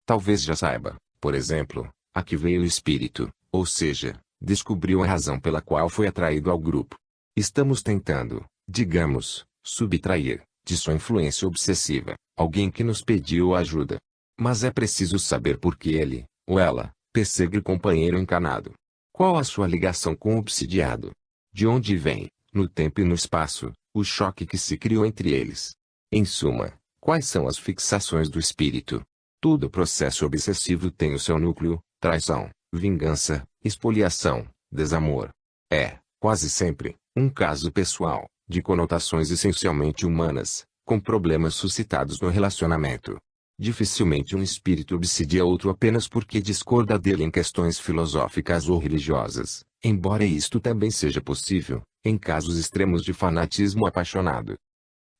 Talvez já saiba, por exemplo, a que veio o espírito, ou seja, descobriu a razão pela qual foi atraído ao grupo. Estamos tentando, digamos, subtrair, de sua influência obsessiva, alguém que nos pediu ajuda. Mas é preciso saber por que ele, ou ela, persegue o companheiro encarnado. Qual a sua ligação com o obsidiado? De onde vem, no tempo e no espaço, o choque que se criou entre eles? Em suma, quais são as fixações do espírito? Todo processo obsessivo tem o seu núcleo: traição, vingança, expoliação, desamor. É, quase sempre, um caso pessoal, de conotações essencialmente humanas, com problemas suscitados no relacionamento. Dificilmente um espírito obsidia outro apenas porque discorda dele em questões filosóficas ou religiosas, embora isto também seja possível, em casos extremos de fanatismo apaixonado.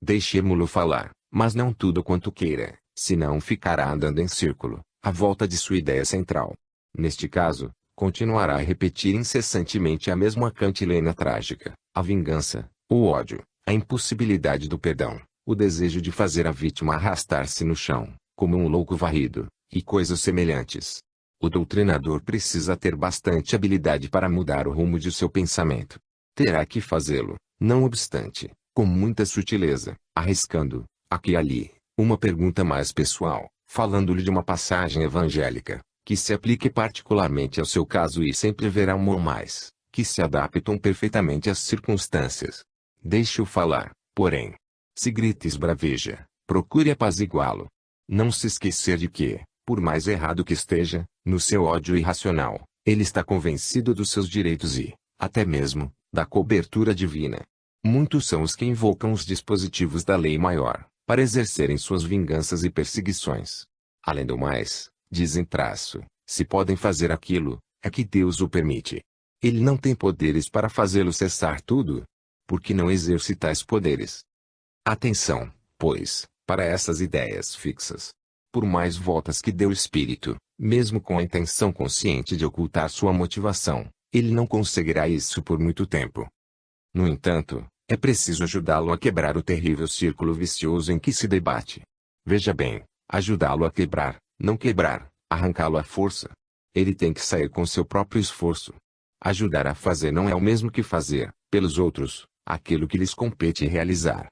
Deixemo-lo falar, mas não tudo quanto queira, senão ficará andando em círculo, à volta de sua ideia central. Neste caso, continuará a repetir incessantemente a mesma cantilena trágica: a vingança, o ódio, a impossibilidade do perdão, o desejo de fazer a vítima arrastar-se no chão, como um louco varrido, e coisas semelhantes. O doutrinador precisa ter bastante habilidade para mudar o rumo de seu pensamento. Terá que fazê-lo, não obstante, com muita sutileza, arriscando, aqui e ali, uma pergunta mais pessoal, falando-lhe de uma passagem evangélica, que se aplique particularmente ao seu caso, e sempre verá uma ou mais, que se adaptam perfeitamente às circunstâncias. Deixe-o falar, porém. Se grita e esbraveja, procure apaziguá-lo. Não se esquecer de que, por mais errado que esteja, no seu ódio irracional, ele está convencido dos seus direitos e, até mesmo, da cobertura divina. Muitos são os que invocam os dispositivos da lei maior, para exercerem suas vinganças e perseguições. Além do mais, dizem se podem fazer aquilo, é que Deus o permite. Ele não tem poderes para fazê-lo cessar tudo. Por que não exerce tais poderes? Atenção, pois, para essas ideias fixas. Por mais voltas que dê o espírito, mesmo com a intenção consciente de ocultar sua motivação, ele não conseguirá isso por muito tempo. No entanto, é preciso ajudá-lo a quebrar o terrível círculo vicioso em que se debate. Veja bem, ajudá-lo a quebrar, não quebrar, arrancá-lo à força. Ele tem que sair com seu próprio esforço. Ajudar a fazer não é o mesmo que fazer, pelos outros, aquilo que lhes compete realizar.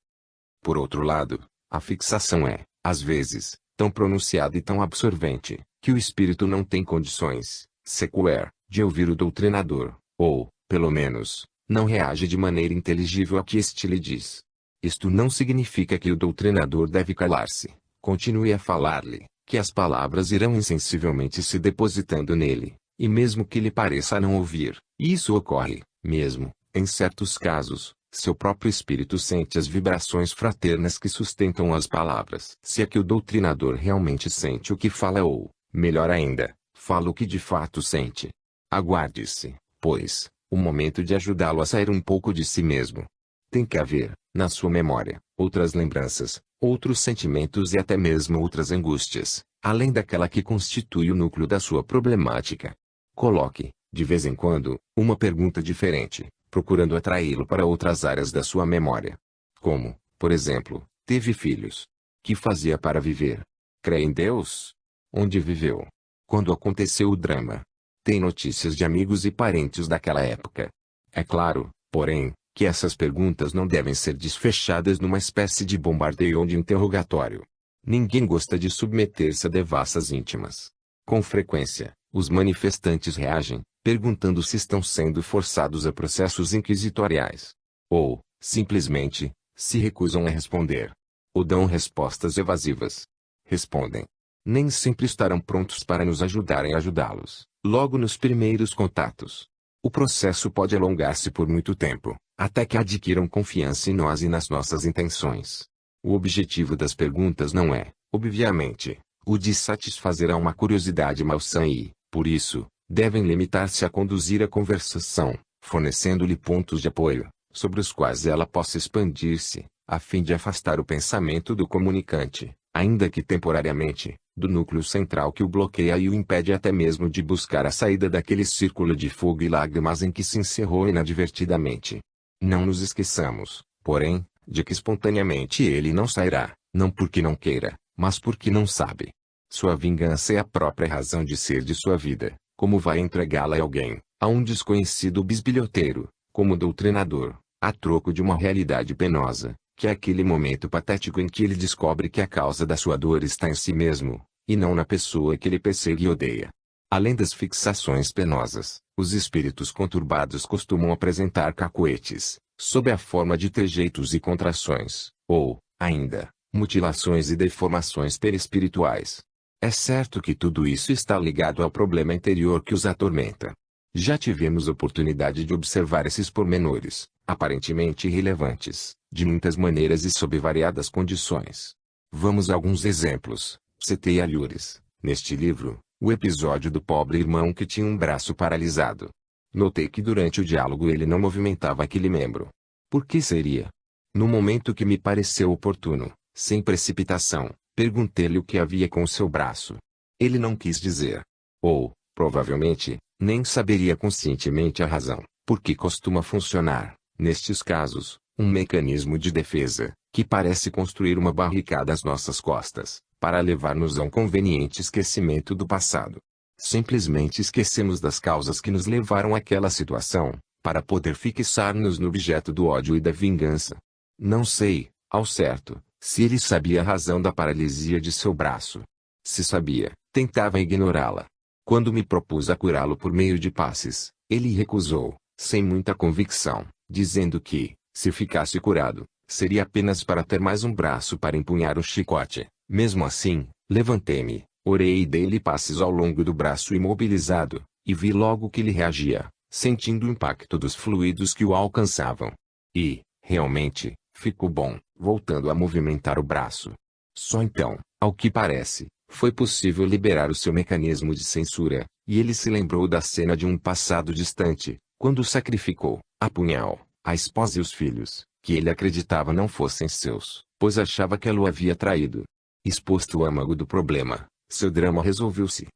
Por outro lado, a fixação é, às vezes, tão pronunciada e tão absorvente, que o espírito não tem condições, sequer, de ouvir o doutrinador, ou, pelo menos, não reage de maneira inteligível a que este lhe diz. Isto não significa que o doutrinador deve calar-se. Continue a falar-lhe, que as palavras irão insensivelmente se depositando nele, e mesmo que lhe pareça não ouvir, isso ocorre, mesmo, em certos casos, seu próprio espírito sente as vibrações fraternas que sustentam as palavras. Se é que o doutrinador realmente sente o que fala ou, melhor ainda, fala o que de fato sente. Aguarde-se, pois, o momento de ajudá-lo a sair um pouco de si mesmo. Tem que haver, na sua memória, outras lembranças, outros sentimentos e até mesmo outras angústias, além daquela que constitui o núcleo da sua problemática. Coloque, de vez em quando, uma pergunta diferente, procurando atraí-lo para outras áreas da sua memória. Como, por exemplo, teve filhos? Que fazia para viver? Crê em Deus? Onde viveu? Quando aconteceu o drama? Tem notícias de amigos e parentes daquela época? É claro, porém, que essas perguntas não devem ser desfechadas numa espécie de bombardeio ou de interrogatório. Ninguém gosta de submeter-se a devassas íntimas. Com frequência, os manifestantes reagem, perguntando se estão sendo forçados a processos inquisitoriais. Ou, simplesmente, se recusam a responder. Ou dão respostas evasivas. Respondem. Nem sempre estarão prontos para nos ajudarem a ajudá-los, logo nos primeiros contatos. O processo pode alongar-se por muito tempo, até que adquiram confiança em nós e nas nossas intenções. O objetivo das perguntas não é, obviamente, o de satisfazer a uma curiosidade malsã e, por isso, devem limitar-se a conduzir a conversação, fornecendo-lhe pontos de apoio, sobre os quais ela possa expandir-se, a fim de afastar o pensamento do comunicante, ainda que temporariamente, do núcleo central que o bloqueia e o impede até mesmo de buscar a saída daquele círculo de fogo e lágrimas em que se encerrou inadvertidamente. Não nos esqueçamos, porém, de que espontaneamente ele não sairá, não porque não queira, mas porque não sabe. Sua vingança é a própria razão de ser de sua vida. Como vai entregá-la a alguém, a um desconhecido bisbilhoteiro, como doutrinador, a troco de uma realidade penosa, que é aquele momento patético em que ele descobre que a causa da sua dor está em si mesmo, e não na pessoa que ele persegue e odeia. Além das fixações penosas, os espíritos conturbados costumam apresentar cacoetes, sob a forma de trejeitos e contrações, ou, ainda, mutilações e deformações perispirituais. É certo que tudo isso está ligado ao problema interior que os atormenta. Já tivemos oportunidade de observar esses pormenores, aparentemente irrelevantes, de muitas maneiras e sob variadas condições. Vamos a alguns exemplos. Citei alhures, neste livro, o episódio do pobre irmão que tinha um braço paralisado. Notei que durante o diálogo ele não movimentava aquele membro. Por que seria? No momento que me pareceu oportuno, sem precipitação, perguntei-lhe o que havia com o seu braço. Ele não quis dizer. Ou, provavelmente, nem saberia conscientemente a razão, porque costuma funcionar, nestes casos, um mecanismo de defesa, que parece construir uma barricada às nossas costas, para levar-nos a um conveniente esquecimento do passado. Simplesmente esquecemos das causas que nos levaram àquela situação, para poder fixar-nos no objeto do ódio e da vingança. Não sei, ao certo, se ele sabia a razão da paralisia de seu braço. Se sabia, tentava ignorá-la. Quando me propus a curá-lo por meio de passes, ele recusou, sem muita convicção, dizendo que, se ficasse curado, seria apenas para ter mais um braço para empunhar o chicote. Mesmo assim, levantei-me, orei e dei-lhe passes ao longo do braço imobilizado, e vi logo que ele reagia, sentindo o impacto dos fluidos que o alcançavam. E, realmente, ficou bom, voltando a movimentar o braço. Só então, ao que parece, foi possível liberar o seu mecanismo de censura, e ele se lembrou da cena de um passado distante, quando sacrificou, a punhal, a esposa e os filhos, que ele acreditava não fossem seus, pois achava que ela o havia traído. Exposto ao âmago do problema, seu drama resolveu-se.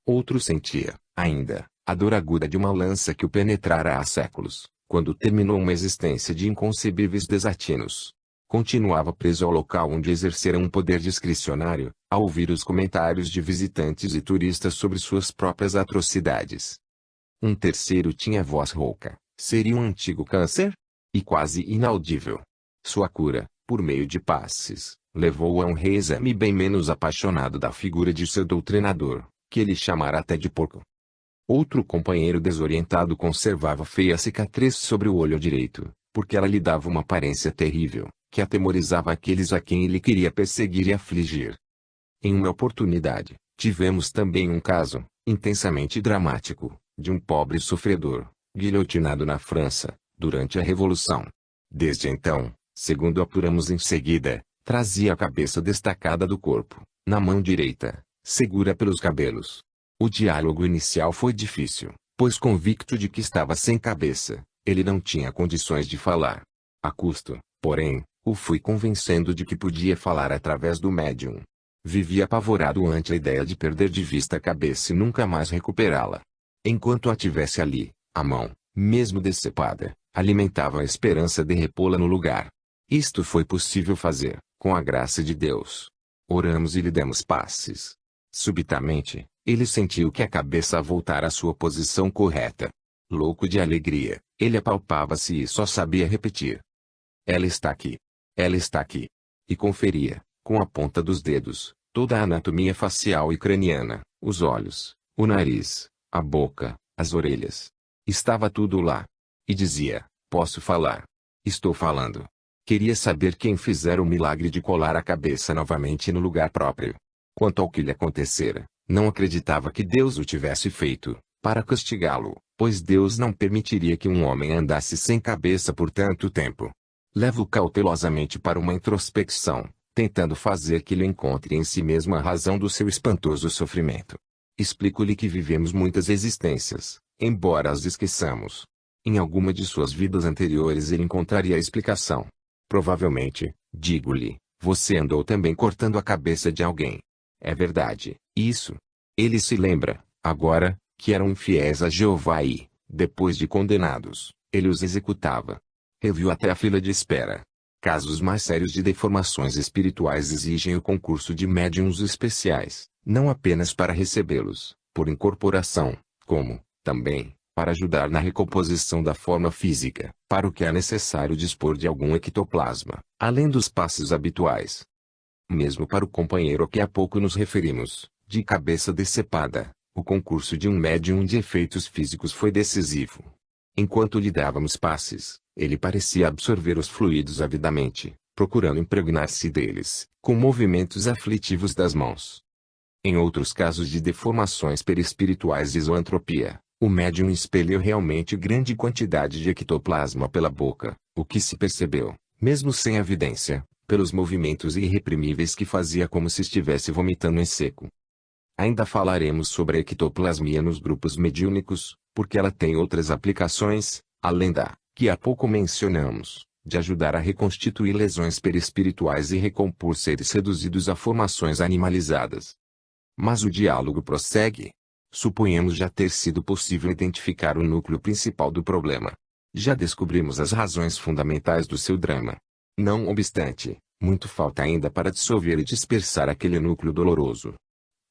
Outro sentia, ainda, a dor aguda de uma lança que o penetrara há séculos, quando terminou uma existência de inconcebíveis desatinos. Continuava preso ao local onde exercera um poder discricionário, a ouvir os comentários de visitantes e turistas sobre suas próprias atrocidades. Um terceiro tinha voz rouca. Seria um antigo câncer? E quase inaudível. Sua cura, por meio de passes, levou-o a um reexame bem menos apaixonado da figura de seu doutrinador, que ele chamara até de porco. Outro companheiro desorientado conservava feia cicatriz sobre o olho direito, porque ela lhe dava uma aparência terrível, que atemorizava aqueles a quem ele queria perseguir e afligir. Em uma oportunidade, tivemos também um caso, intensamente dramático, de um pobre sofredor, guilhotinado na França, durante a Revolução. Desde então, segundo apuramos em seguida, trazia a cabeça destacada do corpo, na mão direita, segura pelos cabelos. O diálogo inicial foi difícil, pois convicto de que estava sem cabeça, ele não tinha condições de falar. A custo, porém, o fui convencendo de que podia falar através do médium. Vivia apavorado ante a ideia de perder de vista a cabeça e nunca mais recuperá-la. Enquanto a tivesse ali, a mão, mesmo decepada, alimentava a esperança de repô-la no lugar. Isto foi possível fazer, com a graça de Deus. Oramos e lhe demos passes. Subitamente, ele sentiu que a cabeça voltara à sua posição correta. Louco de alegria, ele apalpava-se e só sabia repetir: "Ela está aqui. Ela está aqui." E conferia, com a ponta dos dedos, toda a anatomia facial e craniana, os olhos, o nariz, a boca, as orelhas. Estava tudo lá. E dizia: "Posso falar. Estou falando." Queria saber quem fizera o milagre de colar a cabeça novamente no lugar próprio. Quanto ao que lhe acontecera, não acreditava que Deus o tivesse feito, para castigá-lo, pois Deus não permitiria que um homem andasse sem cabeça por tanto tempo. Levo-o cautelosamente para uma introspecção, tentando fazer que ele encontre em si mesmo a razão do seu espantoso sofrimento. Explico-lhe que vivemos muitas existências, embora as esqueçamos. Em alguma de suas vidas anteriores ele encontraria a explicação. Provavelmente, digo-lhe, você andou também cortando a cabeça de alguém. É verdade, isso. Ele se lembra, agora, que eram infiéis a Jeová e, depois de condenados, ele os executava. Reviu até a fila de espera. Casos mais sérios de deformações espirituais exigem o concurso de médiuns especiais, não apenas para recebê-los, por incorporação, como, também, para ajudar na recomposição da forma física, para o que é necessário dispor de algum ectoplasma, além dos passos habituais. Mesmo para o companheiro a que há pouco nos referimos, de cabeça decepada, o concurso de um médium de efeitos físicos foi decisivo. Enquanto lhe dávamos passes, ele parecia absorver os fluidos avidamente, procurando impregnar-se deles, com movimentos aflitivos das mãos. Em outros casos de deformações perispirituais e zoantropia, o médium expeliu realmente grande quantidade de ectoplasma pela boca, o que se percebeu, mesmo sem evidência, pelos movimentos irreprimíveis que fazia como se estivesse vomitando em seco. Ainda falaremos sobre a ectoplasmia nos grupos mediúnicos, porque ela tem outras aplicações, além da, que há pouco mencionamos, de ajudar a reconstituir lesões perispirituais e recompor seres reduzidos a formações animalizadas. Mas o diálogo prossegue. Suponhamos já ter sido possível identificar o núcleo principal do problema. Já descobrimos as razões fundamentais do seu drama. Não obstante, muito falta ainda para dissolver e dispersar aquele núcleo doloroso.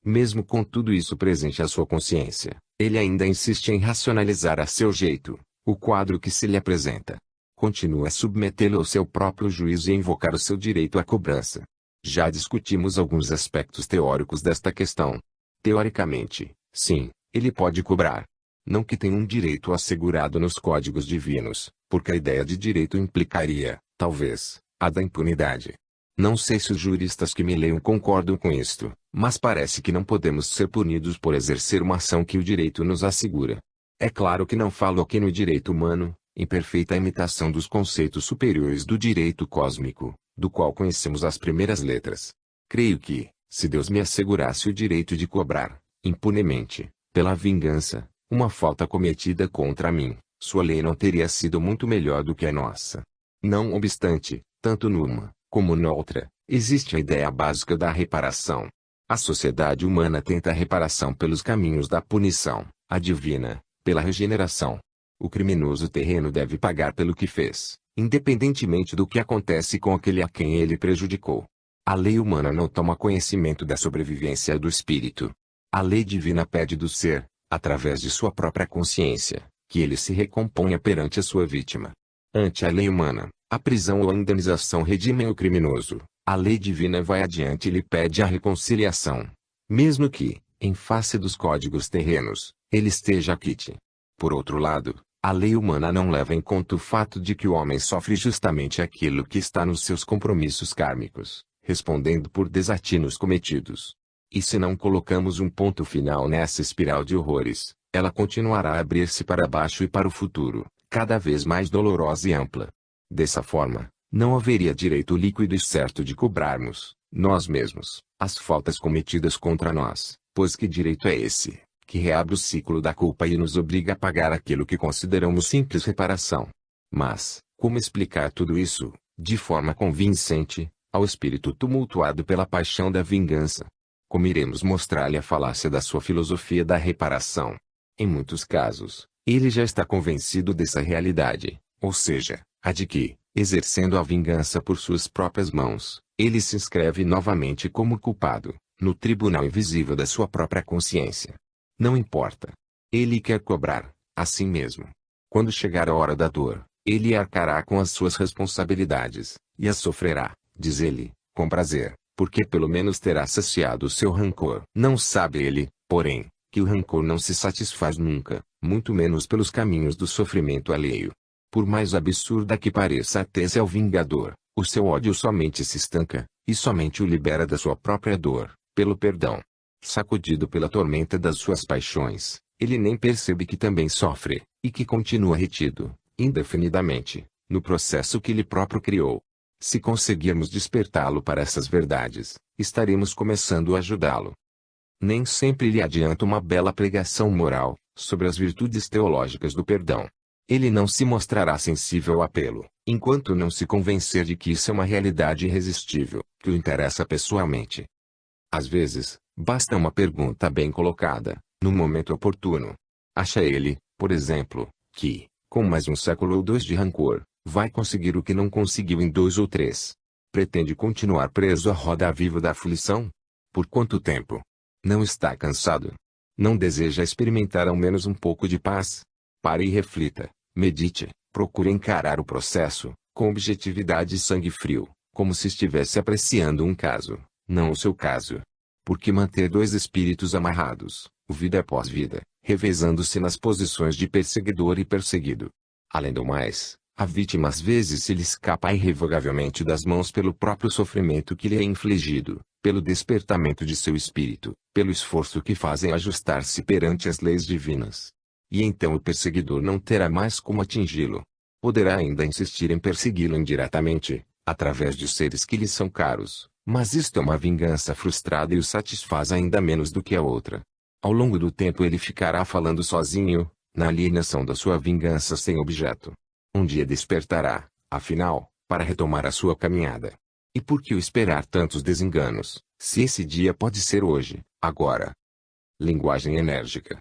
Mesmo com tudo isso presente à sua consciência, ele ainda insiste em racionalizar a seu jeito o quadro que se lhe apresenta. Continua a submetê-lo ao seu próprio juízo e invocar o seu direito à cobrança. Já discutimos alguns aspectos teóricos desta questão. Teoricamente, sim, ele pode cobrar. Não que tenha um direito assegurado nos códigos divinos, porque a ideia de direito implicaria, talvez, a da impunidade. Não sei se os juristas que me leiam concordam com isto, mas parece que não podemos ser punidos por exercer uma ação que o direito nos assegura. É claro que não falo aqui no direito humano, em perfeita imitação dos conceitos superiores do direito cósmico, do qual conhecemos as primeiras letras. Creio que, se Deus me assegurasse o direito de cobrar, impunemente, pela vingança, uma falta cometida contra mim, sua lei não teria sido muito melhor do que a nossa. Não obstante, tanto numa, como noutra, existe a ideia básica da reparação. A sociedade humana tenta a reparação pelos caminhos da punição, a divina, pela regeneração. O criminoso terreno deve pagar pelo que fez, independentemente do que acontece com aquele a quem ele prejudicou. A lei humana não toma conhecimento da sobrevivência do espírito. A lei divina pede do ser, através de sua própria consciência, que ele se recomponha perante a sua vítima. Ante a lei humana, a prisão ou a indenização redimem o criminoso. A lei divina vai adiante e lhe pede a reconciliação. Mesmo que, em face dos códigos terrenos, ele esteja quite. Por outro lado, a lei humana não leva em conta o fato de que o homem sofre justamente aquilo que está nos seus compromissos kármicos, respondendo por desatinos cometidos. E se não colocamos um ponto final nessa espiral de horrores, ela continuará a abrir-se para baixo e para o futuro, cada vez mais dolorosa e ampla. Dessa forma, não haveria direito líquido e certo de cobrarmos, nós mesmos, as faltas cometidas contra nós, pois que direito é esse, que reabre o ciclo da culpa e nos obriga a pagar aquilo que consideramos simples reparação? Mas, como explicar tudo isso, de forma convincente, ao espírito tumultuado pela paixão da vingança? Como iremos mostrar-lhe a falácia da sua filosofia da reparação? Em muitos casos, ele já está convencido dessa realidade, ou seja, a de que, exercendo a vingança por suas próprias mãos, ele se inscreve novamente como culpado, no tribunal invisível da sua própria consciência. Não importa. Ele quer cobrar, assim mesmo. Quando chegar a hora da dor, ele arcará com as suas responsabilidades, e as sofrerá, diz ele, com prazer, porque pelo menos terá saciado o seu rancor. Não sabe ele, porém, que o rancor não se satisfaz nunca, muito menos pelos caminhos do sofrimento alheio. Por mais absurda que pareça a tese ao vingador, o seu ódio somente se estanca, e somente o libera da sua própria dor, pelo perdão. Sacudido pela tormenta das suas paixões, ele nem percebe que também sofre, e que continua retido, indefinidamente, no processo que ele próprio criou. Se conseguirmos despertá-lo para essas verdades, estaremos começando a ajudá-lo. Nem sempre lhe adianta uma bela pregação moral, sobre as virtudes teológicas do perdão. Ele não se mostrará sensível ao apelo, enquanto não se convencer de que isso é uma realidade irresistível, que o interessa pessoalmente. Às vezes, basta uma pergunta bem colocada, no momento oportuno. Acha ele, por exemplo, que, com mais um século ou dois de rancor, Vai conseguir o que não conseguiu em 2 ou 3. Pretende continuar preso à roda viva da aflição? Por quanto tempo? Não está cansado? Não deseja experimentar ao menos um pouco de paz? Pare e reflita, medite, procure encarar o processo, com objetividade e sangue frio, como se estivesse apreciando um caso, não o seu caso. Porque manter dois espíritos amarrados, vida após vida, revezando-se nas posições de perseguidor e perseguido. Além do mais, a vítima às vezes se lhe escapa irrevogavelmente das mãos pelo próprio sofrimento que lhe é infligido, pelo despertamento de seu espírito, pelo esforço que fazem ajustar-se perante as leis divinas. E então o perseguidor não terá mais como atingi-lo. Poderá ainda insistir em persegui-lo indiretamente, através de seres que lhe são caros, mas isto é uma vingança frustrada e o satisfaz ainda menos do que a outra. Ao longo do tempo ele ficará falando sozinho, na alienação da sua vingança sem objeto. Um dia despertará, afinal, para retomar a sua caminhada. E por que o esperar tantos desenganos, se esse dia pode ser hoje, agora? Linguagem enérgica.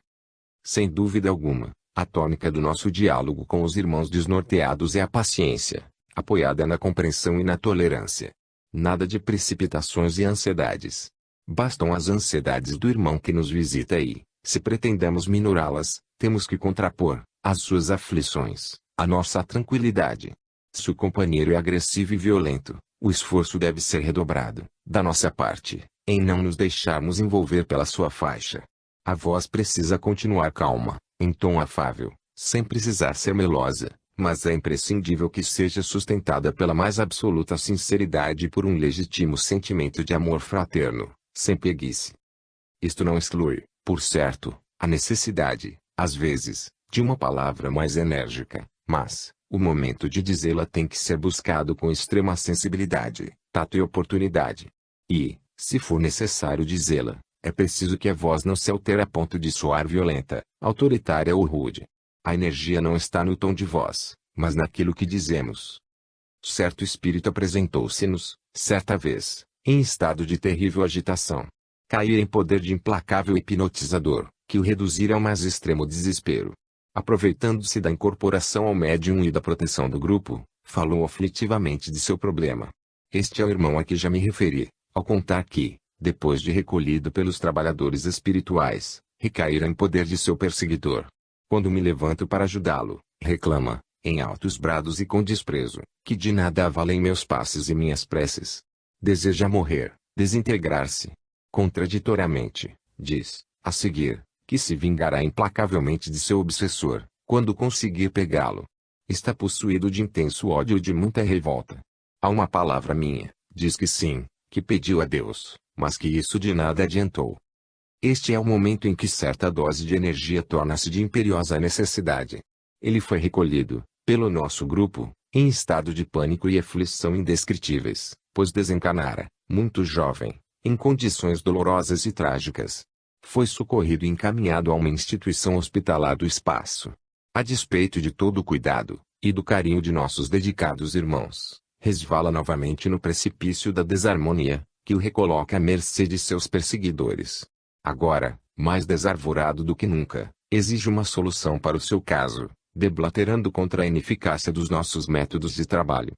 Sem dúvida alguma, a tônica do nosso diálogo com os irmãos desnorteados é a paciência, apoiada na compreensão e na tolerância. Nada de precipitações e ansiedades. Bastam as ansiedades do irmão que nos visita e, se pretendemos minorá-las, temos que contrapor, às suas aflições, a nossa tranquilidade. Se o companheiro é agressivo e violento, o esforço deve ser redobrado, da nossa parte, em não nos deixarmos envolver pela sua faixa. A voz precisa continuar calma, em tom afável, sem precisar ser melosa, mas é imprescindível que seja sustentada pela mais absoluta sinceridade e por um legítimo sentimento de amor fraterno, sem preguiça. Isto não exclui, por certo, a necessidade, às vezes, de uma palavra mais enérgica, mas, o momento de dizê-la tem que ser buscado com extrema sensibilidade, tato e oportunidade. E, se for necessário dizê-la, é preciso que a voz não se altere a ponto de soar violenta, autoritária ou rude. A energia não está no tom de voz, mas naquilo que dizemos. Certo espírito apresentou-se-nos, certa vez, em estado de terrível agitação. Caíra em poder de implacável hipnotizador, que o reduzira ao mais extremo desespero. Aproveitando-se da incorporação ao médium e da proteção do grupo, falou aflitivamente de seu problema. Este é o irmão a que já me referi, ao contar que, depois de recolhido pelos trabalhadores espirituais, recaíra em poder de seu perseguidor. Quando me levanto para ajudá-lo, reclama, em altos brados e com desprezo, que de nada valem meus passes e minhas preces. Deseja morrer, desintegrar-se. Contraditoriamente, diz, a seguir, que se vingará implacavelmente de seu obsessor, quando conseguir pegá-lo. Está possuído de intenso ódio e de muita revolta. Há uma palavra minha, diz que sim, que pediu a Deus, mas que isso de nada adiantou. Este é o momento em que certa dose de energia torna-se de imperiosa necessidade. Ele foi recolhido, pelo nosso grupo, em estado de pânico e aflição indescritíveis, pois desencanara, muito jovem, em condições dolorosas e trágicas. Foi socorrido e encaminhado a uma instituição hospitalar do espaço. A despeito de todo o cuidado, e do carinho de nossos dedicados irmãos, resvala novamente no precipício da desarmonia, que o recoloca à mercê de seus perseguidores. Agora, mais desarvorado do que nunca, exige uma solução para o seu caso, deblaterando contra a ineficácia dos nossos métodos de trabalho.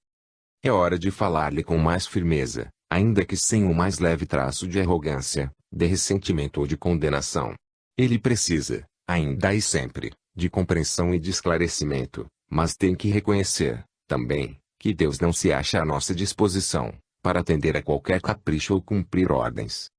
É hora de falar-lhe com mais firmeza, ainda que sem o mais leve traço de arrogância, de ressentimento ou de condenação. Ele precisa, ainda e sempre, de compreensão e de esclarecimento, mas tem que reconhecer, também, que Deus não se acha à nossa disposição, para atender a qualquer capricho ou cumprir ordens.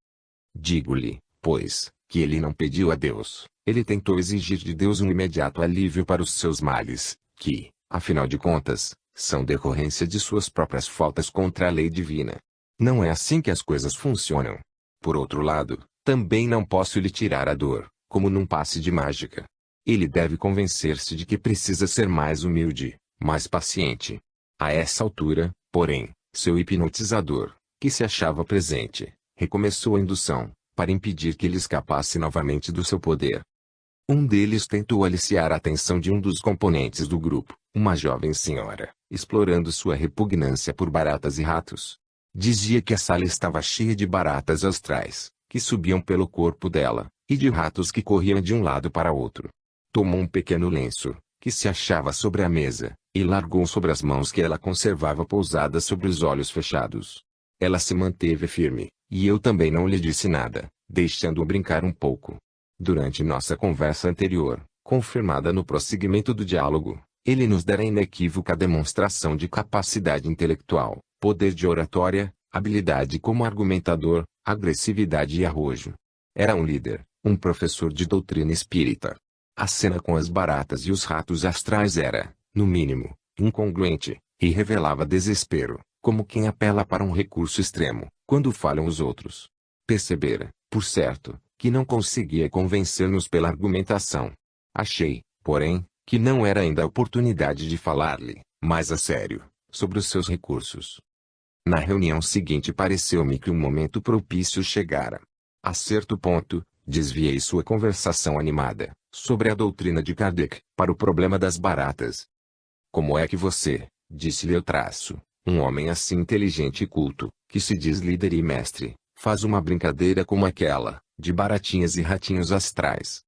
Digo-lhe, pois, que ele não pediu a Deus, ele tentou exigir de Deus um imediato alívio para os seus males, que, afinal de contas, são decorrência de suas próprias faltas contra a lei divina. Não é assim que as coisas funcionam. Por outro lado, também não posso lhe tirar a dor, como num passe de mágica. Ele deve convencer-se de que precisa ser mais humilde, mais paciente. A essa altura, porém, seu hipnotizador, que se achava presente, recomeçou a indução, para impedir que ele escapasse novamente do seu poder. Um deles tentou aliciar a atenção de um dos componentes do grupo, uma jovem senhora, explorando sua repugnância por baratas e ratos. Dizia que a sala estava cheia de baratas astrais, que subiam pelo corpo dela, e de ratos que corriam de um lado para outro. Tomou um pequeno lenço, que se achava sobre a mesa, e largou sobre as mãos que ela conservava pousadas sobre os olhos fechados. Ela se manteve firme, e eu também não lhe disse nada, deixando-o brincar um pouco. Durante nossa conversa anterior, confirmada no prosseguimento do diálogo, ele nos dera inequívoca demonstração de capacidade intelectual, poder de oratória, habilidade como argumentador, agressividade e arrojo. Era um líder, um professor de doutrina espírita. A cena com as baratas e os ratos astrais era, no mínimo, incongruente, e revelava desespero, como quem apela para um recurso extremo, quando falham os outros. Percebera, por certo, que não conseguia convencer-nos pela argumentação. Achei, porém, que não era ainda a oportunidade de falar-lhe, mais a sério, sobre os seus recursos. Na reunião seguinte pareceu-me que um momento propício chegara. A certo ponto, desviei sua conversação animada, sobre a doutrina de Kardec, para o problema das baratas. Como é que você, disse-lhe Eutraço, um homem assim inteligente e culto, que se diz líder e mestre, faz uma brincadeira como aquela, de baratinhas e ratinhos astrais?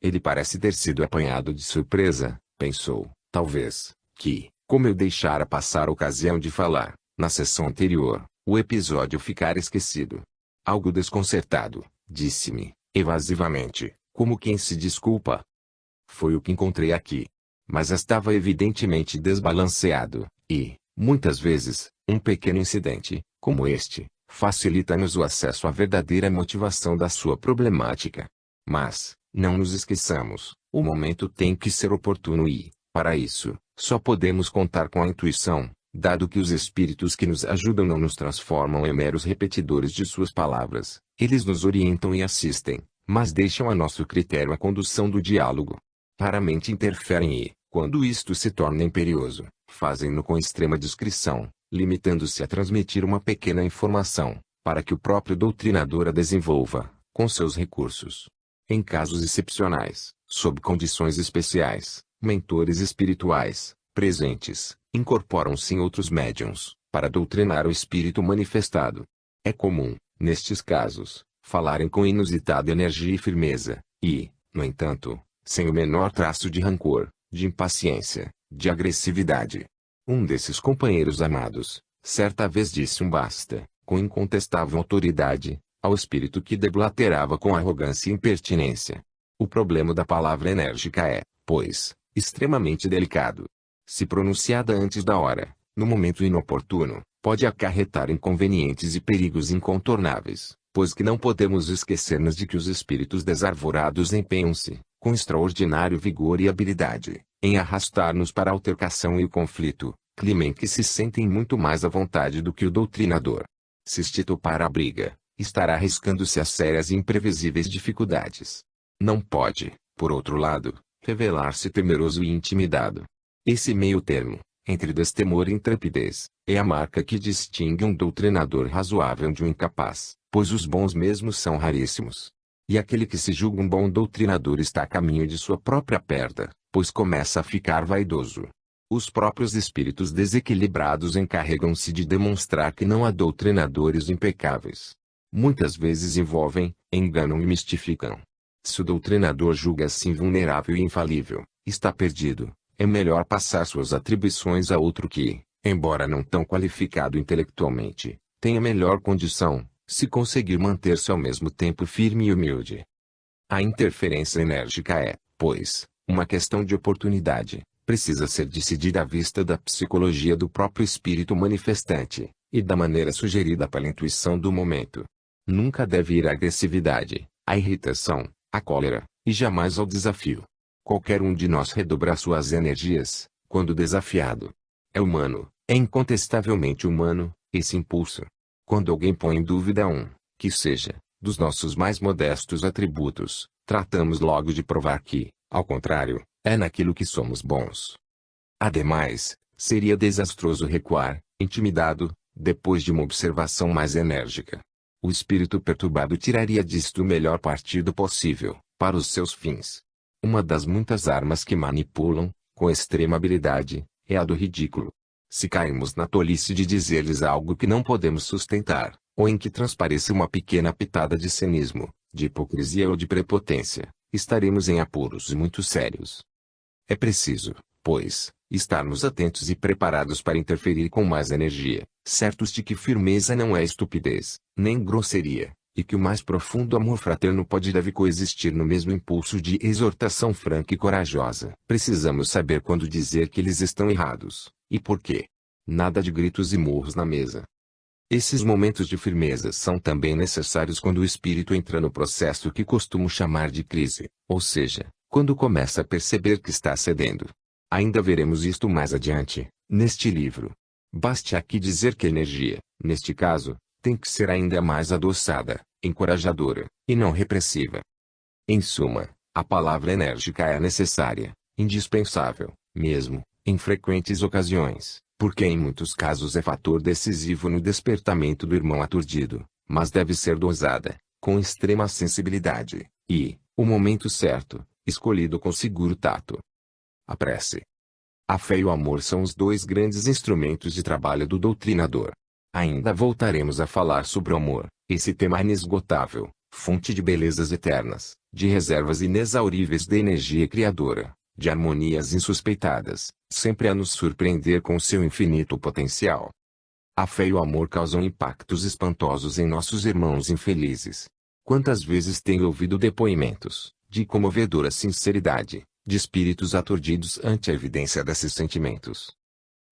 Ele parece ter sido apanhado de surpresa, pensou, talvez, que, como eu deixara passar a ocasião de falar, na sessão anterior, o episódio ficara esquecido. Algo desconcertado, disse-me, evasivamente, como quem se desculpa. Foi o que encontrei aqui. Mas estava evidentemente desbalanceado, e, muitas vezes, um pequeno incidente, como este, facilita-nos o acesso à verdadeira motivação da sua problemática. Mas, não nos esqueçamos, o momento tem que ser oportuno e, para isso, só podemos contar com a intuição, dado que os espíritos que nos ajudam não nos transformam em meros repetidores de suas palavras, eles nos orientam e assistem, mas deixam a nosso critério a condução do diálogo. Raramente interferem e, quando isto se torna imperioso, fazem-no com extrema discrição, limitando-se a transmitir uma pequena informação, para que o próprio doutrinador a desenvolva, com seus recursos. Em casos excepcionais, sob condições especiais, mentores espirituais, presentes, incorporam-se em outros médiuns, para doutrinar o espírito manifestado. É comum, nestes casos, falarem com inusitada energia e firmeza, e, no entanto, sem o menor traço de rancor, de impaciência, de agressividade. Um desses companheiros amados, certa vez disse um basta, com incontestável autoridade, ao espírito que deblaterava com arrogância e impertinência. O problema da palavra enérgica é, pois, extremamente delicado. Se pronunciada antes da hora, no momento inoportuno, pode acarretar inconvenientes e perigos incontornáveis, pois que não podemos esquecer-nos de que os espíritos desarvorados empenham-se, com extraordinário vigor e habilidade, em arrastar-nos para a altercação e o conflito, clima em que se sentem muito mais à vontade do que o doutrinador. Se este topar a briga, estará arriscando-se a sérias e imprevisíveis dificuldades. Não pode, por outro lado, revelar-se temeroso e intimidado. Esse meio termo, entre destemor e intrepidez, é a marca que distingue um doutrinador razoável de um incapaz, pois os bons mesmos são raríssimos. E aquele que se julga um bom doutrinador está a caminho de sua própria perda, pois começa a ficar vaidoso. Os próprios espíritos desequilibrados encarregam-se de demonstrar que não há doutrinadores impecáveis. Muitas vezes envolvem, enganam e mistificam. Se o doutrinador julga-se invulnerável e infalível, está perdido. É melhor passar suas atribuições a outro que, embora não tão qualificado intelectualmente, tenha melhor condição, se conseguir manter-se ao mesmo tempo firme e humilde. A interferência enérgica é, pois, uma questão de oportunidade, precisa ser decidida à vista da psicologia do próprio espírito manifestante, e da maneira sugerida pela intuição do momento. Nunca deve ir à agressividade, à irritação, à cólera, e jamais ao desafio. Qualquer um de nós redobra suas energias, quando desafiado. É humano, é incontestavelmente humano, esse impulso. Quando alguém põe em dúvida que seja, dos nossos mais modestos atributos, tratamos logo de provar que, ao contrário, é naquilo que somos bons. Ademais, seria desastroso recuar, intimidado, depois de uma observação mais enérgica. O espírito perturbado tiraria disto o melhor partido possível, para os seus fins. Uma das muitas armas que manipulam, com extrema habilidade, é a do ridículo. Se caímos na tolice de dizer-lhes algo que não podemos sustentar, ou em que transpareça uma pequena pitada de cinismo, de hipocrisia ou de prepotência, estaremos em apuros muito sérios. É preciso, pois, estarmos atentos e preparados para interferir com mais energia, certos de que firmeza não é estupidez, nem grosseria, e que o mais profundo amor fraterno pode e deve coexistir no mesmo impulso de exortação franca e corajosa. Precisamos saber quando dizer que eles estão errados, e por quê. Nada de gritos e murros na mesa. Esses momentos de firmeza são também necessários quando o espírito entra no processo que costumo chamar de crise, ou seja, quando começa a perceber que está cedendo. Ainda veremos isto mais adiante, neste livro. Baste aqui dizer que a energia, neste caso, tem que ser ainda mais adoçada, encorajadora, e não repressiva. Em suma, a palavra enérgica é necessária, indispensável, mesmo, em frequentes ocasiões, porque em muitos casos é fator decisivo no despertamento do irmão aturdido, mas deve ser dosada, com extrema sensibilidade, e, o momento certo, escolhido com seguro tato. A prece. A fé e o amor são os dois grandes instrumentos de trabalho do doutrinador. Ainda voltaremos a falar sobre o amor, esse tema inesgotável, fonte de belezas eternas, de reservas inexauríveis de energia criadora, de harmonias insuspeitadas, sempre a nos surpreender com seu infinito potencial. A fé e o amor causam impactos espantosos em nossos irmãos infelizes. Quantas vezes tenho ouvido depoimentos, de comovedora sinceridade, de espíritos aturdidos ante a evidência desses sentimentos.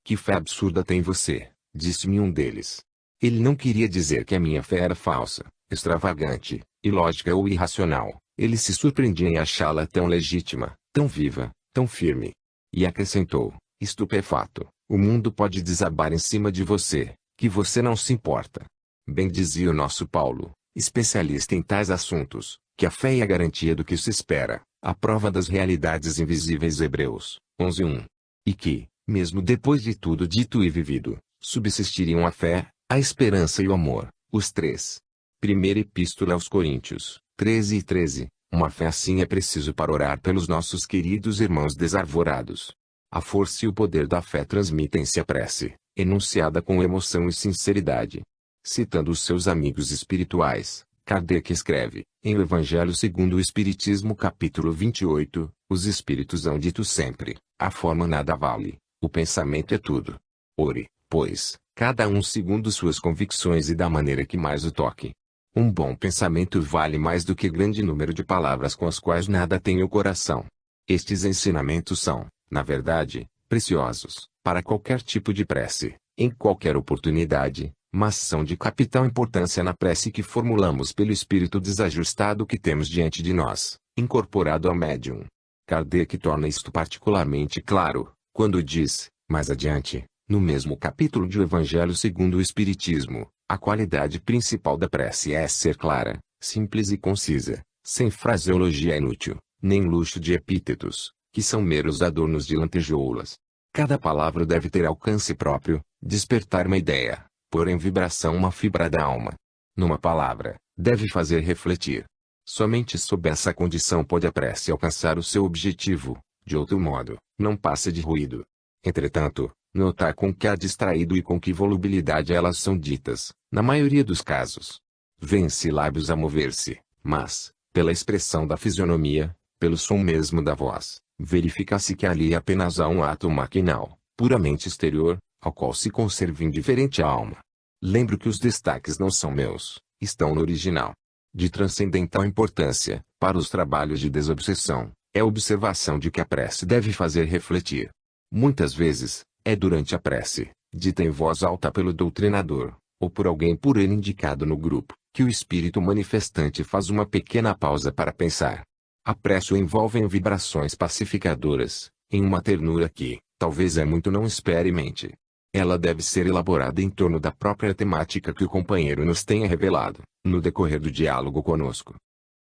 Que fé absurda tem você, disse-me um deles. Ele não queria dizer que a minha fé era falsa, extravagante, ilógica ou irracional. Ele se surpreendia em achá-la tão legítima, tão viva, tão firme. E acrescentou, estupefato, o mundo pode desabar em cima de você, que você não se importa. Bem dizia o nosso Paulo, especialista em tais assuntos, que a fé é a garantia do que se espera, a prova das realidades invisíveis. Hebreus 11:1. E que, mesmo depois de tudo dito e vivido, subsistiriam a fé, a esperança e o amor, os três. Primeira Epístola aos Coríntios, 13:13. Uma fé assim é preciso para orar pelos nossos queridos irmãos desarvorados. A força e o poder da fé transmitem-se à prece, enunciada com emoção e sinceridade. Citando os seus amigos espirituais, Kardec escreve, em O Evangelho segundo o Espiritismo capítulo 28, os espíritos hão dito sempre, a forma nada vale, o pensamento é tudo. Ore, pois, cada um segundo suas convicções e da maneira que mais o toque. Um bom pensamento vale mais do que grande número de palavras com as quais nada tem o coração. Estes ensinamentos são, na verdade, preciosos, para qualquer tipo de prece, em qualquer oportunidade, mas são de capital importância na prece que formulamos pelo espírito desajustado que temos diante de nós, incorporado ao médium. Kardec torna isto particularmente claro, quando diz, mais adiante, no mesmo capítulo de O Evangelho segundo o Espiritismo, a qualidade principal da prece é ser clara, simples e concisa, sem fraseologia inútil, nem luxo de epítetos, que são meros adornos de lantejoulas. Cada palavra deve ter alcance próprio, despertar uma ideia, pôr em vibração uma fibra da alma. Numa palavra, deve fazer refletir. Somente sob essa condição pode a prece alcançar o seu objetivo, de outro modo, não passa de ruído. Entretanto, notar com que distraído e com que volubilidade elas são ditas, na maioria dos casos. Vê-se lábios a mover-se, mas, pela expressão da fisionomia, pelo som mesmo da voz, verifica-se que ali apenas há um ato maquinal, puramente exterior, ao qual se conserva indiferente a alma. Lembro que os destaques não são meus, estão no original. De transcendental importância, para os trabalhos de desobsessão, é a observação de que a prece deve fazer refletir. Muitas vezes, é durante a prece, dita em voz alta pelo doutrinador, ou por alguém por ele indicado no grupo, que o espírito manifestante faz uma pequena pausa para pensar. A prece o envolve em vibrações pacificadoras, em uma ternura que, talvez muito não experimente. Ela deve ser elaborada em torno da própria temática que o companheiro nos tenha revelado, no decorrer do diálogo conosco.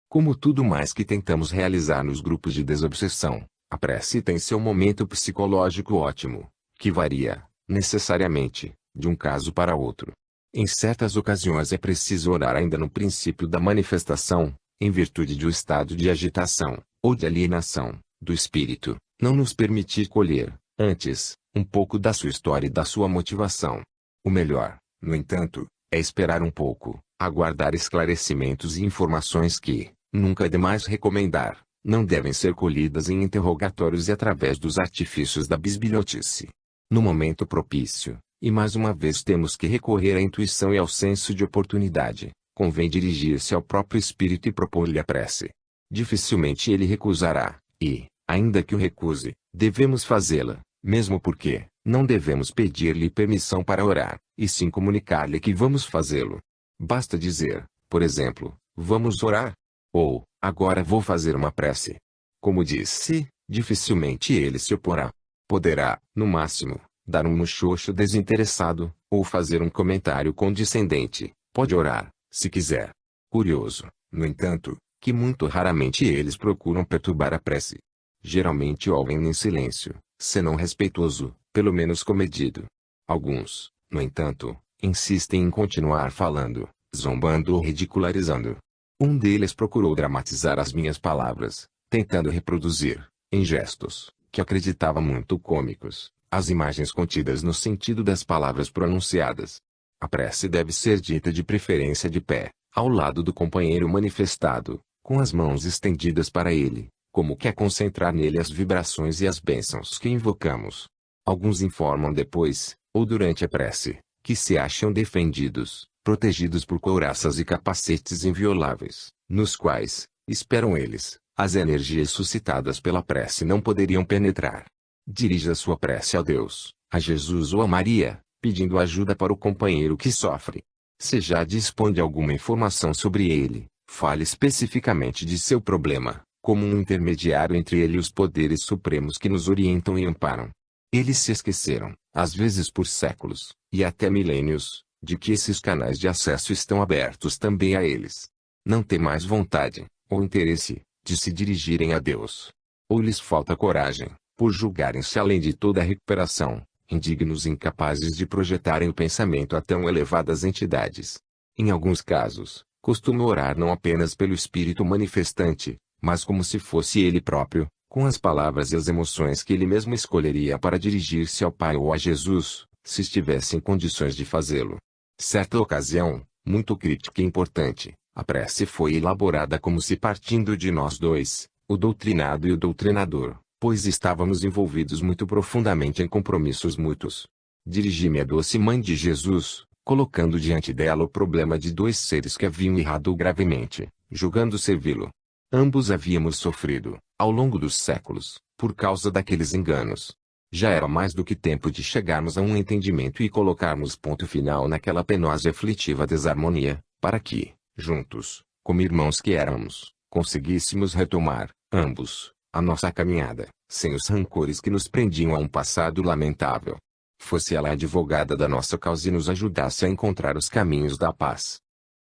Como tudo mais que tentamos realizar nos grupos de desobsessão, a prece tem seu momento psicológico ótimo, que varia, necessariamente, de um caso para outro. Em certas ocasiões é preciso orar ainda no princípio da manifestação, em virtude do estado de agitação, ou de alienação, do espírito, não nos permitir colher, antes, um pouco da sua história e da sua motivação. O melhor, no entanto, é esperar um pouco, aguardar esclarecimentos e informações que, nunca é demais recomendar, não devem ser colhidas em interrogatórios e através dos artifícios da bisbilhotice. No momento propício, e mais uma vez temos que recorrer à intuição e ao senso de oportunidade, convém dirigir-se ao próprio Espírito e propor-lhe a prece. Dificilmente ele recusará, e, ainda que o recuse, devemos fazê-la, mesmo porque, não devemos pedir-lhe permissão para orar, e sim comunicar-lhe que vamos fazê-lo. Basta dizer, por exemplo, vamos orar? Ou, agora vou fazer uma prece. Como disse, dificilmente ele se oporá. Poderá, no máximo, dar um muxoxo desinteressado, ou fazer um comentário condescendente. Pode orar, se quiser. Curioso, no entanto, que muito raramente eles procuram perturbar a prece. Geralmente ouvem em silêncio, senão respeitoso, pelo menos comedido. Alguns, no entanto, insistem em continuar falando, zombando ou ridicularizando. Um deles procurou dramatizar as minhas palavras, tentando reproduzir, em gestos, que acreditava muito cômicos, as imagens contidas no sentido das palavras pronunciadas. A prece deve ser dita de preferência de pé, ao lado do companheiro manifestado, com as mãos estendidas para ele, como que a concentrar nele as vibrações e as bênçãos que invocamos. Alguns informam depois, ou durante a prece, que se acham defendidos, protegidos por couraças e capacetes invioláveis, nos quais, esperam eles, as energias suscitadas pela prece não poderiam penetrar. Dirija sua prece a Deus, a Jesus ou a Maria, pedindo ajuda para o companheiro que sofre. Se já dispõe de alguma informação sobre ele, fale especificamente de seu problema, como um intermediário entre ele e os poderes supremos que nos orientam e amparam. Eles se esqueceram, às vezes por séculos, e até milênios, de que esses canais de acesso estão abertos também a eles. Não têm mais vontade, ou interesse, de se dirigirem a Deus. Ou lhes falta coragem, por julgarem-se além de toda a recuperação, indignos e incapazes de projetarem o pensamento a tão elevadas entidades. Em alguns casos, costumam orar não apenas pelo espírito manifestante, mas como se fosse ele próprio, com as palavras e as emoções que ele mesmo escolheria para dirigir-se ao Pai ou a Jesus, se estivesse em condições de fazê-lo. Certa ocasião, muito crítica e importante, a prece foi elaborada como se partindo de nós dois, o doutrinado e o doutrinador, pois estávamos envolvidos muito profundamente em compromissos mútuos. Dirigi-me à doce Mãe de Jesus, colocando diante dela o problema de dois seres que haviam errado gravemente, julgando servi-lo. Ambos havíamos sofrido, ao longo dos séculos, por causa daqueles enganos. Já era mais do que tempo de chegarmos a um entendimento e colocarmos ponto final naquela penosa e aflitiva desarmonia, para que, juntos, como irmãos que éramos, conseguíssemos retomar, ambos, a nossa caminhada, sem os rancores que nos prendiam a um passado lamentável. Fosse ela a advogada da nossa causa e nos ajudasse a encontrar os caminhos da paz.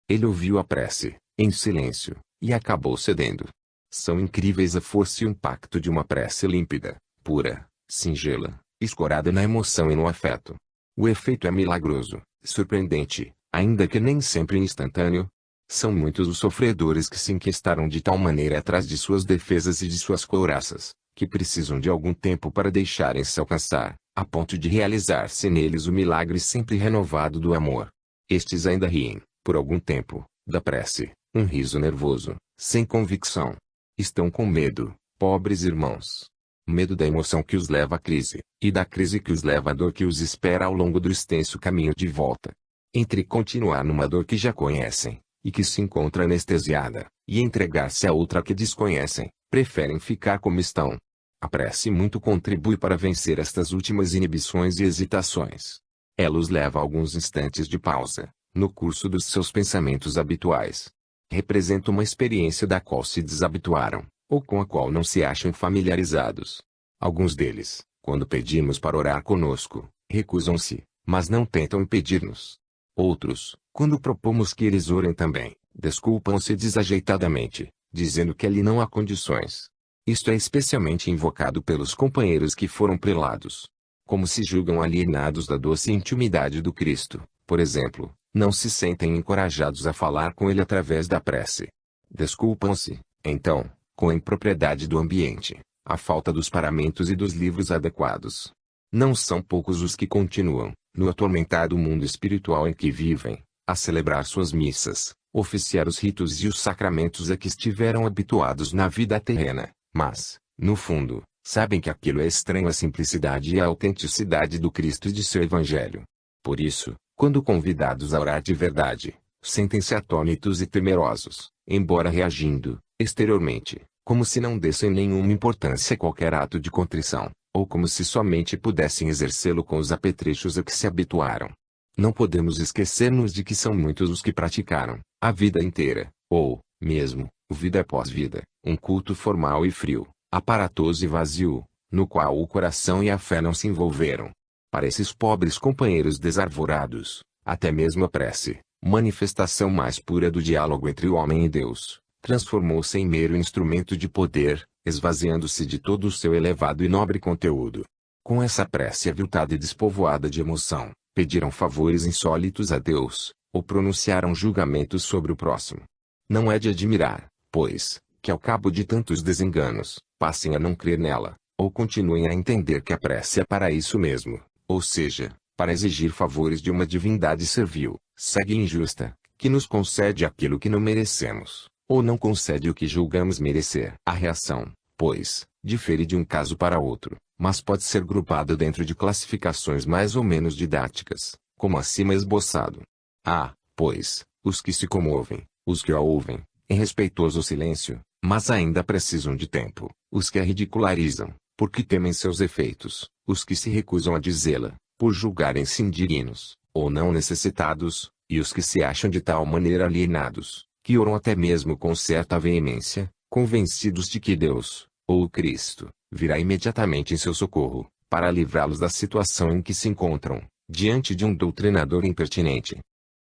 Ele ouviu a prece, em silêncio, e acabou cedendo. São incríveis a força e o impacto de uma prece límpida, pura, singela, escorada na emoção e no afeto. O efeito é milagroso, surpreendente, ainda que nem sempre instantâneo. São muitos os sofredores que se enquistaram de tal maneira atrás de suas defesas e de suas couraças, que precisam de algum tempo para deixarem-se alcançar, a ponto de realizar-se neles o milagre sempre renovado do amor. Estes ainda riem, por algum tempo, da prece, um riso nervoso, sem convicção. Estão com medo, pobres irmãos. Medo da emoção que os leva à crise, e da crise que os leva à dor que os espera ao longo do extenso caminho de volta. Entre continuar numa dor que já conhecem, e que se encontra anestesiada, e entregar-se a outra que desconhecem, preferem ficar como estão. A prece muito contribui para vencer estas últimas inibições e hesitações. Ela os leva a alguns instantes de pausa, no curso dos seus pensamentos habituais. Representa uma experiência da qual se desabituaram, ou com a qual não se acham familiarizados. Alguns deles, quando pedimos para orar conosco, recusam-se, mas não tentam impedir-nos. Outros, quando propomos que eles orem também, desculpam-se desajeitadamente, dizendo que ali não há condições. Isto é especialmente invocado pelos companheiros que foram prelados. Como se julgam alienados da doce intimidade do Cristo, por exemplo, não se sentem encorajados a falar com ele através da prece. Desculpam-se, então, com a impropriedade do ambiente, a falta dos paramentos e dos livros adequados. Não são poucos os que continuam, no atormentado mundo espiritual em que vivem, a celebrar suas missas, oficiar os ritos e os sacramentos a que estiveram habituados na vida terrena, mas, no fundo, sabem que aquilo é estranho à simplicidade e à autenticidade do Cristo e de seu Evangelho. Por isso, quando convidados a orar de verdade, sentem-se atônitos e temerosos, embora reagindo, exteriormente, como se não dessem nenhuma importância a qualquer ato de contrição, ou como se somente pudessem exercê-lo com os apetrechos a que se habituaram. Não podemos esquecer-nos de que são muitos os que praticaram, a vida inteira, ou, mesmo, vida após vida, um culto formal e frio, aparatoso e vazio, no qual o coração e a fé não se envolveram. Para esses pobres companheiros desarvorados, até mesmo a prece, manifestação mais pura do diálogo entre o homem e Deus, transformou-se em mero instrumento de poder, esvaziando-se de todo o seu elevado e nobre conteúdo. Com essa prece aviltada e despovoada de emoção, pediram favores insólitos a Deus, ou pronunciaram julgamentos sobre o próximo. Não é de admirar, pois, que ao cabo de tantos desenganos, passem a não crer nela, ou continuem a entender que a prece é para isso mesmo, ou seja, para exigir favores de uma divindade servil, cega e injusta, que nos concede aquilo que não merecemos, ou não concede o que julgamos merecer. A reação, pois, difere de um caso para outro, mas pode ser grupada dentro de classificações mais ou menos didáticas, como acima esboçado. Há, pois, os que se comovem, os que a ouvem, em respeitoso silêncio, mas ainda precisam de tempo, os que a ridicularizam, porque temem seus efeitos, os que se recusam a dizê-la, por julgarem-se indignos, ou não necessitados, e os que se acham de tal maneira alienados, que oram até mesmo com certa veemência, convencidos de que Deus, ou o Cristo, virá imediatamente em seu socorro, para livrá-los da situação em que se encontram, diante de um doutrinador impertinente.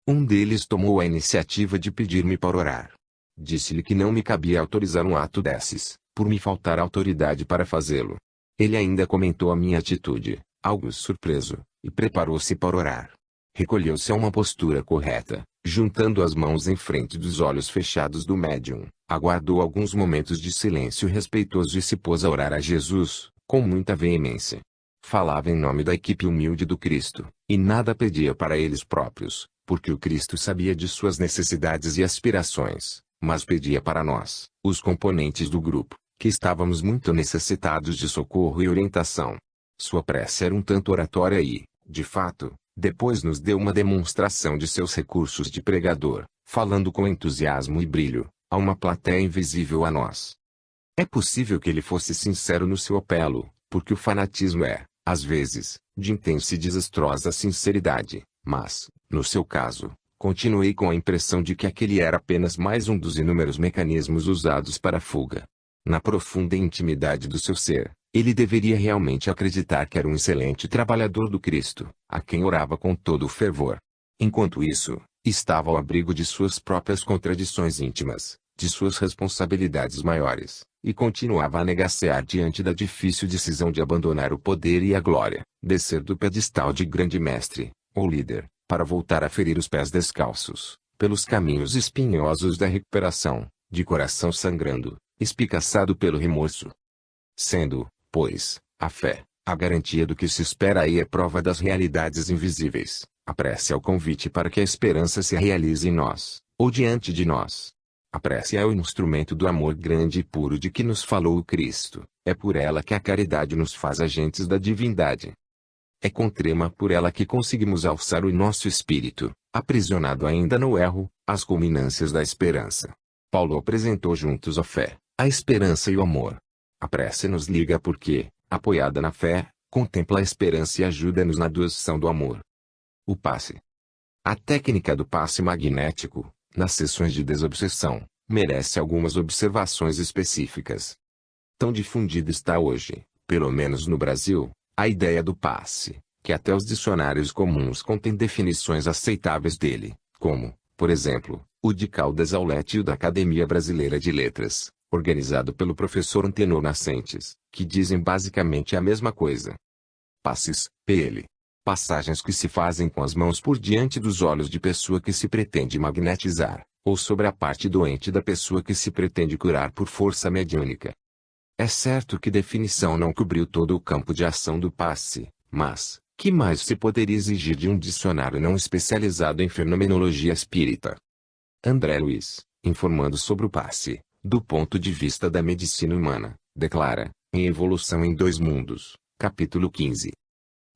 Um deles tomou a iniciativa de pedir-me para orar. Disse-lhe que não me cabia autorizar um ato desses, por me faltar autoridade para fazê-lo. Ele ainda comentou a minha atitude, algo surpreso, e preparou-se para orar. Recolheu-se a uma postura correta, juntando as mãos em frente dos olhos fechados do médium, aguardou alguns momentos de silêncio respeitoso e se pôs a orar a Jesus, com muita veemência. Falava em nome da equipe humilde do Cristo, e nada pedia para eles próprios, porque o Cristo sabia de suas necessidades e aspirações, mas pedia para nós, os componentes do grupo, que estávamos muito necessitados de socorro e orientação. Sua prece era um tanto oratória e, de fato, depois nos deu uma demonstração de seus recursos de pregador, falando com entusiasmo e brilho, a uma plateia invisível a nós. É possível que ele fosse sincero no seu apelo, porque o fanatismo é, às vezes, de intensa e desastrosa sinceridade, mas, no seu caso, continuei com a impressão de que aquele era apenas mais um dos inúmeros mecanismos usados para a fuga. Na profunda intimidade do seu ser, ele deveria realmente acreditar que era um excelente trabalhador do Cristo, a quem orava com todo o fervor. Enquanto isso, estava ao abrigo de suas próprias contradições íntimas, de suas responsabilidades maiores, e continuava a negacear diante da difícil decisão de abandonar o poder e a glória, descer do pedestal de grande mestre, ou líder, para voltar a ferir os pés descalços, pelos caminhos espinhosos da recuperação, de coração sangrando, espicaçado pelo remorso. Sendo, pois, a fé, a garantia do que se espera e a prova das realidades invisíveis, a prece é o convite para que a esperança se realize em nós, ou diante de nós. A prece é o instrumento do amor grande e puro de que nos falou o Cristo, é por ela que a caridade nos faz agentes da divindade. É com trema por ela que conseguimos alçar o nosso espírito, aprisionado ainda no erro, às culminâncias da esperança. Paulo apresentou juntos a fé, a esperança e o amor. A prece nos liga porque, apoiada na fé, contempla a esperança e ajuda-nos na doação do amor. O passe. A técnica do passe magnético, nas sessões de desobsessão, merece algumas observações específicas. Tão difundida está hoje, pelo menos no Brasil, a ideia do passe, que até os dicionários comuns contêm definições aceitáveis dele, como, por exemplo, o de Caldas Aulete e o da Academia Brasileira de Letras, organizado pelo professor Antenor Nascentes, que dizem basicamente a mesma coisa. Passes, PL. Passagens que se fazem com as mãos por diante dos olhos de pessoa que se pretende magnetizar, ou sobre a parte doente da pessoa que se pretende curar por força mediúnica. É certo que definição não cobriu todo o campo de ação do passe, mas, que mais se poderia exigir de um dicionário não especializado em fenomenologia espírita? André Luiz, informando sobre o passe, do ponto de vista da medicina humana, declara, em Evolução em Dois Mundos, capítulo 15.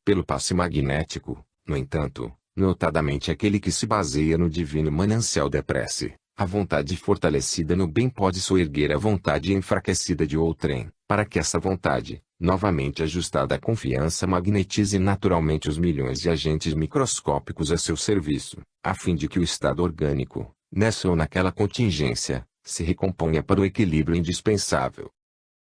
Pelo passe magnético, no entanto, notadamente aquele que se baseia no divino manancial da prece, a vontade fortalecida no bem pode soerguer a vontade enfraquecida de outrem, para que essa vontade, novamente ajustada à confiança, magnetize naturalmente os milhões de agentes microscópicos a seu serviço, a fim de que o estado orgânico, nessa ou naquela contingência, se recomponha para o equilíbrio indispensável.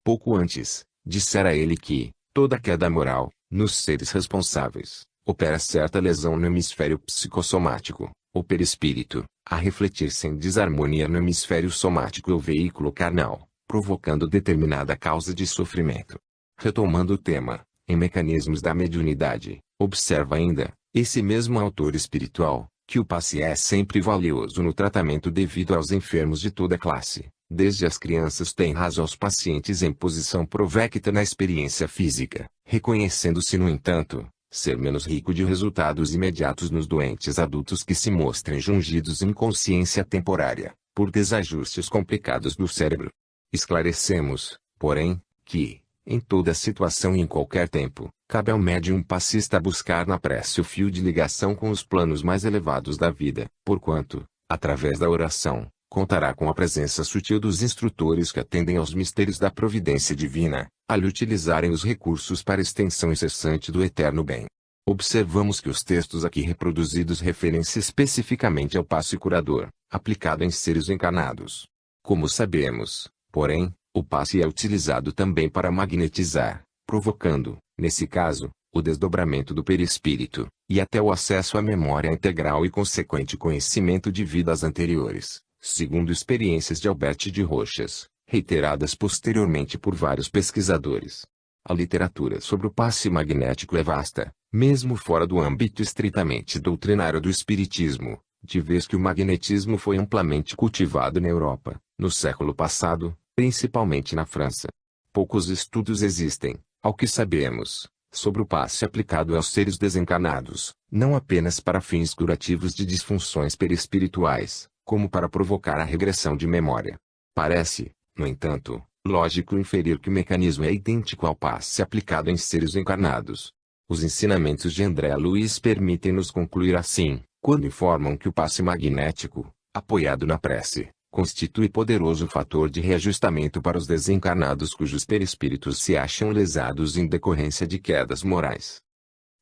Pouco antes, dissera ele que, toda queda moral, nos seres responsáveis, opera certa lesão no hemisfério psicossomático, ou perispírito, a refletir-se em desarmonia no hemisfério somático ou veículo carnal, provocando determinada causa de sofrimento. Retomando o tema, em Mecanismos da Mediunidade, observa ainda, esse mesmo autor espiritual, que o passe é sempre valioso no tratamento devido aos enfermos de toda classe, desde as crianças tenras aos pacientes em posição provecta na experiência física, reconhecendo-se no entanto, ser menos rico de resultados imediatos nos doentes adultos que se mostrem jungidos em consciência temporária, por desajustes complicados do cérebro. Esclarecemos, porém, que, em toda situação e em qualquer tempo, cabe ao médium passista buscar na prece o fio de ligação com os planos mais elevados da vida, porquanto, através da oração, contará com a presença sutil dos instrutores que atendem aos mistérios da providência divina, al utilizarem os recursos para a extensão incessante do eterno bem. Observamos que os textos aqui reproduzidos referem-se especificamente ao passe curador, aplicado em seres encarnados. Como sabemos, porém, o passe é utilizado também para magnetizar, provocando, nesse caso, o desdobramento do perispírito, e até o acesso à memória integral e consequente conhecimento de vidas anteriores, segundo experiências de Albert de Rochas, reiteradas posteriormente por vários pesquisadores. A literatura sobre o passe magnético é vasta, mesmo fora do âmbito estritamente doutrinário do espiritismo, de vez que o magnetismo foi amplamente cultivado na Europa, no século passado, principalmente na França. Poucos estudos existem, ao que sabemos, sobre o passe aplicado aos seres desencarnados, não apenas para fins curativos de disfunções perispirituais, como para provocar a regressão de memória. Parece, no entanto, lógico inferir que o mecanismo é idêntico ao passe aplicado em seres encarnados. Os ensinamentos de André Luiz permitem-nos concluir assim, quando informam que o passe magnético, apoiado na prece, constitui poderoso fator de reajustamento para os desencarnados cujos perispíritos se acham lesados em decorrência de quedas morais.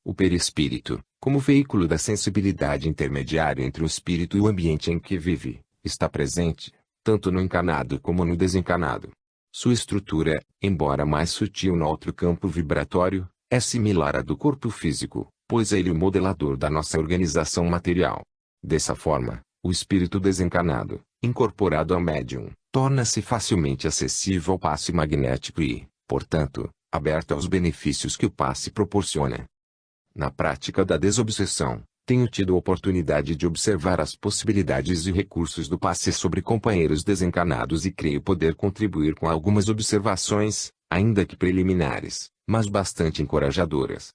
O perispírito, como veículo da sensibilidade intermediário entre o espírito e o ambiente em que vive, está presente, tanto no encarnado como no desencarnado. Sua estrutura, embora mais sutil no outro campo vibratório, é similar à do corpo físico, pois é ele o modelador da nossa organização material. Dessa forma, o espírito desencarnado, incorporado ao médium, torna-se facilmente acessível ao passe magnético e, portanto, aberto aos benefícios que o passe proporciona. Na prática da desobsessão, tenho tido a oportunidade de observar as possibilidades e recursos do passe sobre companheiros desencarnados e creio poder contribuir com algumas observações, ainda que preliminares, mas bastante encorajadoras.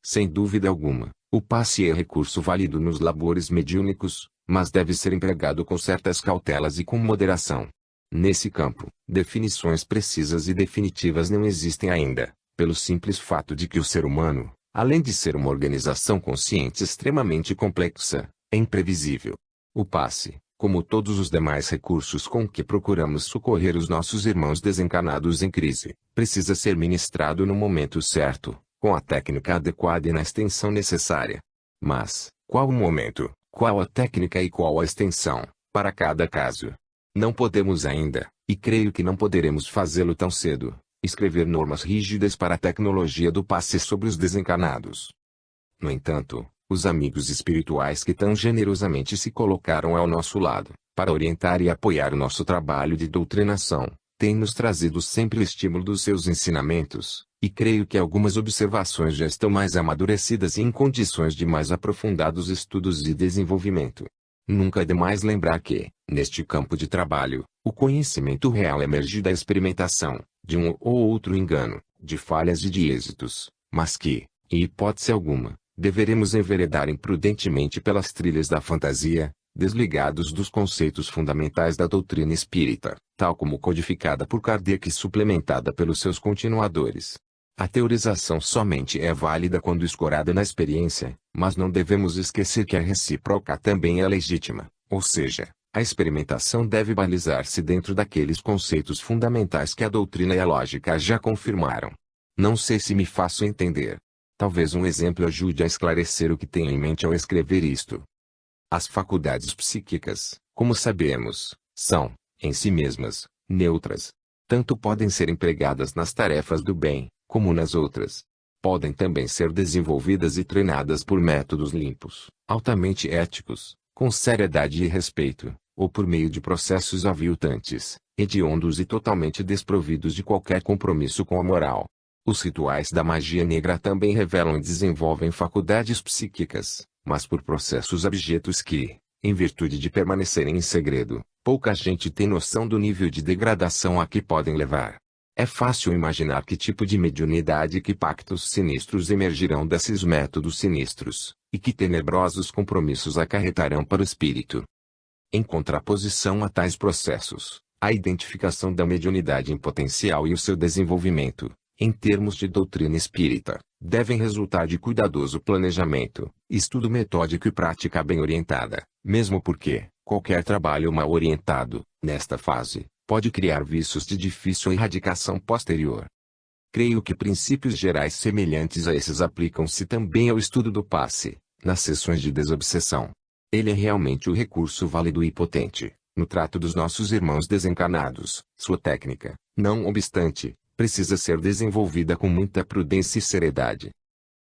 Sem dúvida alguma, o passe é recurso válido nos labores mediúnicos, mas deve ser empregado com certas cautelas e com moderação. Nesse campo, definições precisas e definitivas não existem ainda, pelo simples fato de que o ser humano, além de ser uma organização consciente extremamente complexa, é imprevisível. O passe, como todos os demais recursos com que procuramos socorrer os nossos irmãos desencarnados em crise, precisa ser ministrado no momento certo, com a técnica adequada e na extensão necessária. Mas, qual o momento, qual a técnica e qual a extensão, para cada caso? Não podemos ainda, e creio que não poderemos fazê-lo tão cedo, escrever normas rígidas para a tecnologia do passe sobre os desencarnados. No entanto, os amigos espirituais que tão generosamente se colocaram ao nosso lado, para orientar e apoiar o nosso trabalho de doutrinação, têm nos trazido sempre o estímulo dos seus ensinamentos, e creio que algumas observações já estão mais amadurecidas e em condições de mais aprofundados estudos e desenvolvimento. Nunca é demais lembrar que, neste campo de trabalho, o conhecimento real emerge da experimentação, de um ou outro engano, de falhas e de êxitos, mas que, em hipótese alguma, deveremos enveredar imprudentemente pelas trilhas da fantasia, desligados dos conceitos fundamentais da doutrina espírita, tal como codificada por Kardec e suplementada pelos seus continuadores. A teorização somente é válida quando escorada na experiência, mas não devemos esquecer que a recíproca também é legítima, ou seja, a experimentação deve balizar-se dentro daqueles conceitos fundamentais que a doutrina e a lógica já confirmaram. Não sei se me faço entender. Talvez um exemplo ajude a esclarecer o que tenho em mente ao escrever isto. As faculdades psíquicas, como sabemos, são, em si mesmas, neutras. Tanto podem ser empregadas nas tarefas do bem, como nas outras. Podem também ser desenvolvidas e treinadas por métodos limpos, altamente éticos, com seriedade e respeito, ou por meio de processos aviltantes, hediondos e totalmente desprovidos de qualquer compromisso com a moral. Os rituais da magia negra também revelam e desenvolvem faculdades psíquicas, mas por processos abjetos que, em virtude de permanecerem em segredo, pouca gente tem noção do nível de degradação a que podem levar. É fácil imaginar que tipo de mediunidade e que pactos sinistros emergirão desses métodos sinistros, e que tenebrosos compromissos acarretarão para o espírito. Em contraposição a tais processos, a identificação da mediunidade em potencial e o seu desenvolvimento, em termos de doutrina espírita, devem resultar de cuidadoso planejamento, estudo metódico e prática bem orientada, mesmo porque, qualquer trabalho mal orientado, nesta fase, pode criar vícios de difícil erradicação posterior. Creio que princípios gerais semelhantes a esses aplicam-se também ao estudo do passe, nas sessões de desobsessão. Ele é realmente o recurso válido e potente, no trato dos nossos irmãos desencarnados. Sua técnica, não obstante, precisa ser desenvolvida com muita prudência e seriedade.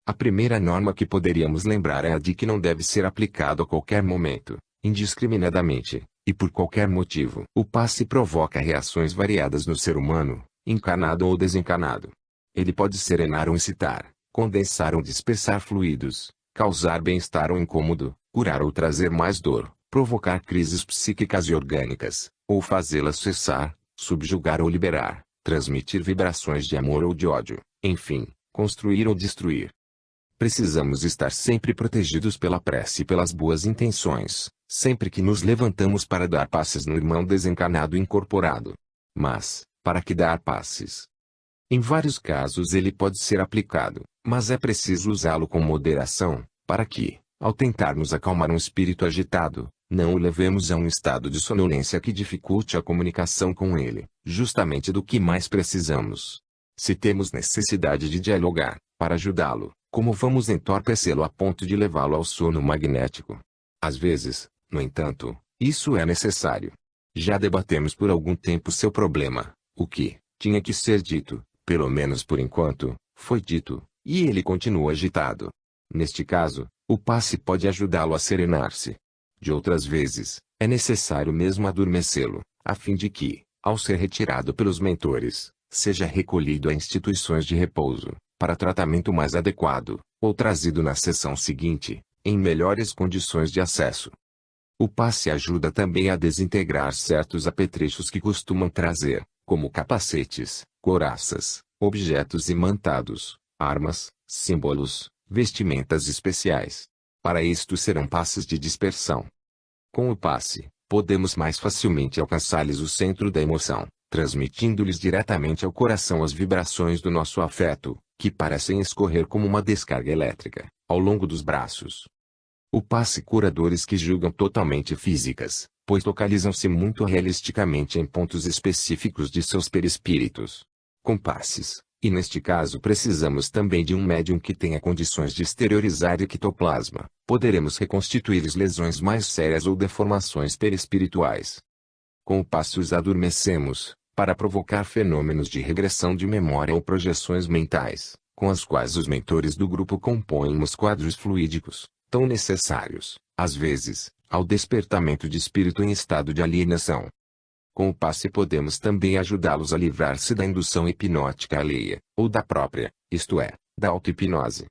A primeira norma que poderíamos lembrar é a de que não deve ser aplicado a qualquer momento, indiscriminadamente, e por qualquer motivo. O passe provoca reações variadas no ser humano, encarnado ou desencarnado. Ele pode serenar ou incitar, condensar ou dispersar fluidos, causar bem-estar ou incômodo, curar ou trazer mais dor, provocar crises psíquicas e orgânicas, ou fazê-las cessar, subjugar ou liberar, transmitir vibrações de amor ou de ódio, enfim, construir ou destruir. Precisamos estar sempre protegidos pela prece e pelas boas intenções, sempre que nos levantamos para dar passes no irmão desencarnado incorporado. Mas, para que dar passes? Em vários casos ele pode ser aplicado, mas é preciso usá-lo com moderação, para que, ao tentarmos acalmar um espírito agitado, não o levemos a um estado de sonolência que dificulte a comunicação com ele, justamente do que mais precisamos. Se temos necessidade de dialogar, para ajudá-lo, como vamos entorpecê-lo a ponto de levá-lo ao sono magnético? Às vezes, no entanto, isso é necessário. Já debatemos por algum tempo seu problema, o que tinha que ser dito, pelo menos por enquanto, foi dito, e ele continua agitado. Neste caso, o passe pode ajudá-lo a serenar-se. De outras vezes, é necessário mesmo adormecê-lo, a fim de que, ao ser retirado pelos mentores, seja recolhido a instituições de repouso, para tratamento mais adequado, ou trazido na sessão seguinte, em melhores condições de acesso. O passe ajuda também a desintegrar certos apetrechos que costumam trazer, como capacetes, couraças, objetos imantados, armas, símbolos, vestimentas especiais. Para isto serão passes de dispersão. Com o passe, podemos mais facilmente alcançar-lhes o centro da emoção, transmitindo-lhes diretamente ao coração as vibrações do nosso afeto, que parecem escorrer como uma descarga elétrica, ao longo dos braços. O passe cura dores que julgam totalmente físicas, pois localizam-se muito realisticamente em pontos específicos de seus perispíritos. Com passes, e neste caso precisamos também de um médium que tenha condições de exteriorizar ectoplasma, poderemos reconstituir as lesões mais sérias ou deformações perispirituais. Com o passe os adormecemos, para provocar fenômenos de regressão de memória ou projeções mentais, com as quais os mentores do grupo compõem os quadros fluídicos, tão necessários, às vezes, ao despertamento de espírito em estado de alienação. Com o passe podemos também ajudá-los a livrar-se da indução hipnótica alheia, ou da própria, isto é, da auto-hipnose.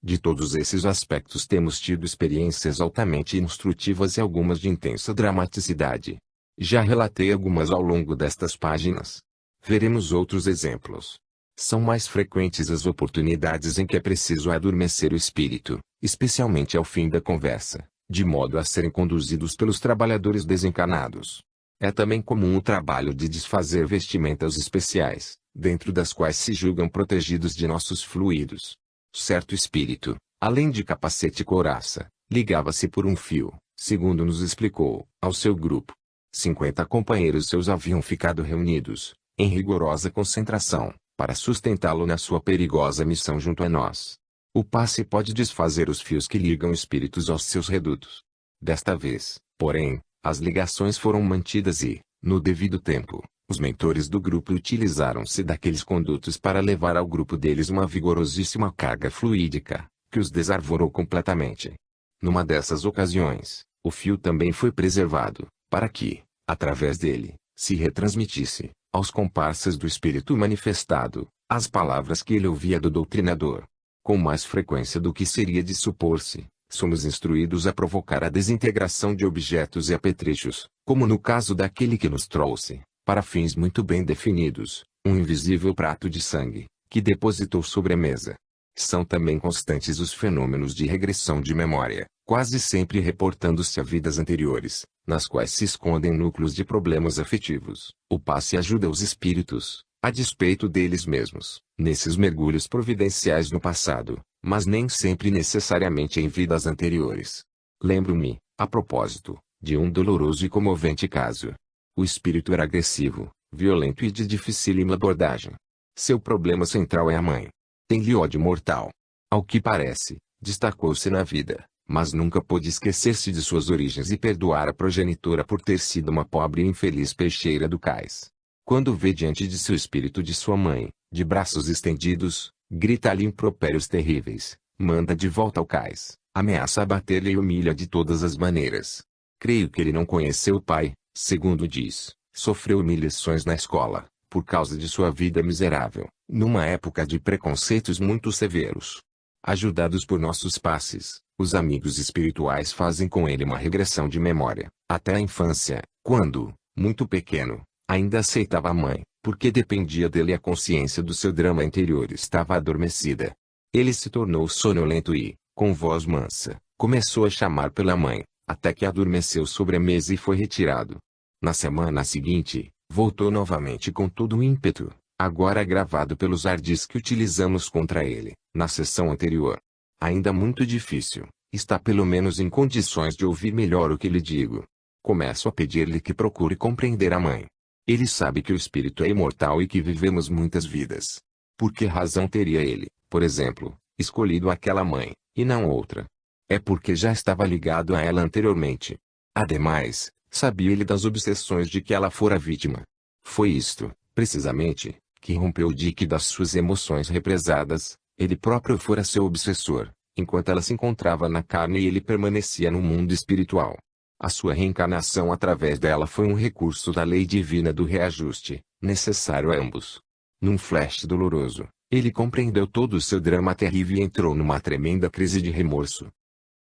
De todos esses aspectos temos tido experiências altamente instrutivas e algumas de intensa dramaticidade. Já relatei algumas ao longo destas páginas. Veremos outros exemplos. São mais frequentes as oportunidades em que é preciso adormecer o espírito, especialmente ao fim da conversa, de modo a serem conduzidos pelos trabalhadores desencarnados. É também comum o trabalho de desfazer vestimentas especiais, dentro das quais se julgam protegidos de nossos fluidos. Certo espírito, além de capacete e couraça, ligava-se por um fio, segundo nos explicou, ao seu grupo. 50 companheiros seus haviam ficado reunidos, em rigorosa concentração, para sustentá-lo na sua perigosa missão junto a nós. O passe pode desfazer os fios que ligam espíritos aos seus redutos. Desta vez, porém, as ligações foram mantidas e, no devido tempo, os mentores do grupo utilizaram-se daqueles condutos para levar ao grupo deles uma vigorosíssima carga fluídica, que os desarvorou completamente. Numa dessas ocasiões, o fio também foi preservado, para que, através dele, se retransmitisse, aos comparsas do espírito manifestado, as palavras que ele ouvia do doutrinador. Com mais frequência do que seria de supor-se, somos instruídos a provocar a desintegração de objetos e apetrechos, como no caso daquele que nos trouxe, para fins muito bem definidos, um invisível prato de sangue, que depositou sobre a mesa. São também constantes os fenômenos de regressão de memória, quase sempre reportando-se a vidas anteriores, nas quais se escondem núcleos de problemas afetivos. O passe ajuda os espíritos, a despeito deles mesmos, nesses mergulhos providenciais no passado, mas nem sempre necessariamente em vidas anteriores. Lembro-me, a propósito, de um doloroso e comovente caso. O espírito era agressivo, violento e de dificílima abordagem. Seu problema central é a mãe. Tem-lhe ódio mortal. Ao que parece, destacou-se na vida, mas nunca pôde esquecer-se de suas origens e perdoar a progenitora por ter sido uma pobre e infeliz peixeira do cais. Quando vê diante de seu espírito de sua mãe, de braços estendidos, grita-lhe impropérios terríveis, manda de volta ao cais, ameaça abater-lhe e humilha de todas as maneiras. Creio que ele não conheceu o pai, segundo diz, sofreu humilhações na escola, por causa de sua vida miserável, numa época de preconceitos muito severos. Ajudados por nossos passes, os amigos espirituais fazem com ele uma regressão de memória, até a infância, quando, muito pequeno, ainda aceitava a mãe, porque dependia dele e a consciência do seu drama interior estava adormecida. Ele se tornou sonolento e, com voz mansa, começou a chamar pela mãe, até que adormeceu sobre a mesa e foi retirado. Na semana seguinte, voltou novamente com todo o ímpeto, agora agravado pelos ardis que utilizamos contra ele, na sessão anterior. Ainda muito difícil, está pelo menos em condições de ouvir melhor o que lhe digo. Começo a pedir-lhe que procure compreender a mãe. Ele sabe que o espírito é imortal e que vivemos muitas vidas. Por que razão teria ele, por exemplo, escolhido aquela mãe, e não outra? É porque já estava ligado a ela anteriormente. Ademais, sabia ele das obsessões de que ela fora vítima. Foi isto, precisamente, que rompeu o dique das suas emoções represadas. Ele próprio fora seu obsessor, enquanto ela se encontrava na carne e ele permanecia no mundo espiritual. A sua reencarnação através dela foi um recurso da lei divina do reajuste, necessário a ambos. Num flash doloroso, ele compreendeu todo o seu drama terrível e entrou numa tremenda crise de remorso.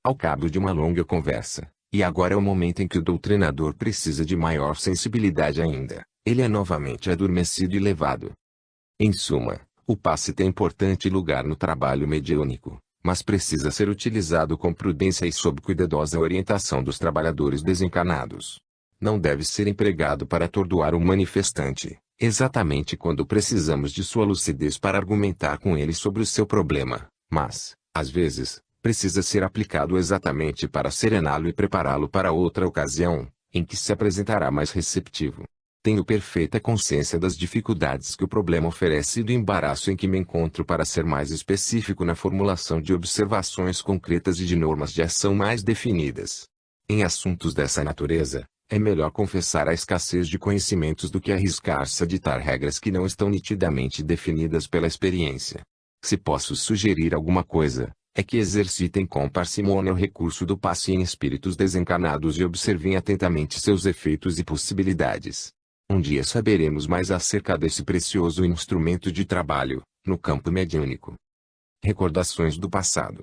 Ao cabo de uma longa conversa, e agora é o momento em que o doutrinador precisa de maior sensibilidade ainda, ele é novamente adormecido e levado. Em suma, o passe tem importante lugar no trabalho mediúnico, mas precisa ser utilizado com prudência e sob cuidadosa orientação dos trabalhadores desencarnados. Não deve ser empregado para atordoar o manifestante, exatamente quando precisamos de sua lucidez para argumentar com ele sobre o seu problema, mas, às vezes, precisa ser aplicado exatamente para serená-lo e prepará-lo para outra ocasião, em que se apresentará mais receptivo. Tenho perfeita consciência das dificuldades que o problema oferece e do embaraço em que me encontro para ser mais específico na formulação de observações concretas e de normas de ação mais definidas. Em assuntos dessa natureza, é melhor confessar a escassez de conhecimentos do que arriscar-se a ditar regras que não estão nitidamente definidas pela experiência. Se posso sugerir alguma coisa, é que exercitem com parcimônia o recurso do passe em espíritos desencarnados e observem atentamente seus efeitos e possibilidades. Um dia saberemos mais acerca desse precioso instrumento de trabalho, no campo mediúnico. Recordações do passado.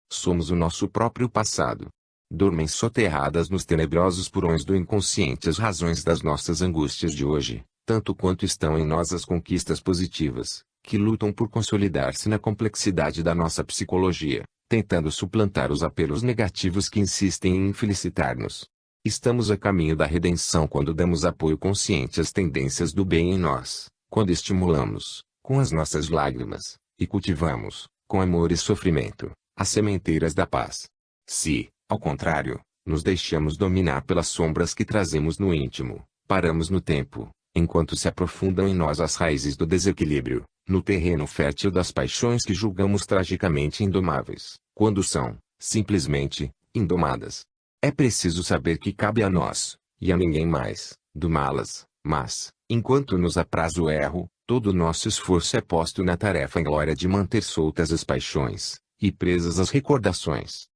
Somos o nosso próprio passado. Dormem soterradas nos tenebrosos porões do inconsciente as razões das nossas angústias de hoje, tanto quanto estão em nós as conquistas positivas, que lutam por consolidar-se na complexidade da nossa psicologia. tentando suplantar os apelos negativos que insistem em infelicitar-nos. Estamos a caminho da redenção quando damos apoio consciente às tendências do bem em nós, quando estimulamos, com as nossas lágrimas, e cultivamos, com amor e sofrimento, as sementeiras da paz. Se, ao contrário, nos deixamos dominar pelas sombras que trazemos no íntimo, paramos no tempo, enquanto se aprofundam em nós as raízes do desequilíbrio, no terreno fértil das paixões que julgamos tragicamente indomáveis, quando são, simplesmente, indomadas. É preciso saber que cabe a nós, e a ninguém mais, domá-las, mas, enquanto nos apraz o erro, todo o nosso esforço é posto na tarefa inglória de manter soltas as paixões, e presas as recordações.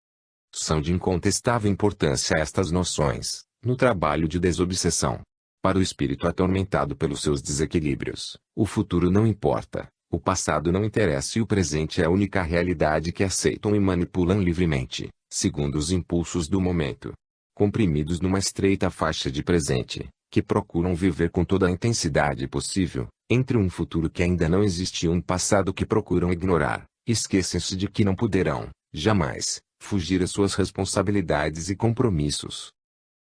São de incontestável importância estas noções, no trabalho de desobsessão. Para o espírito atormentado pelos seus desequilíbrios, o futuro não importa, o passado não interessa e o presente é a única realidade que aceitam e manipulam livremente, segundo os impulsos do momento. Comprimidos numa estreita faixa de presente, que procuram viver com toda a intensidade possível, entre um futuro que ainda não existe e um passado que procuram ignorar, esquecem-se de que não poderão, jamais, fugir às suas responsabilidades e compromissos.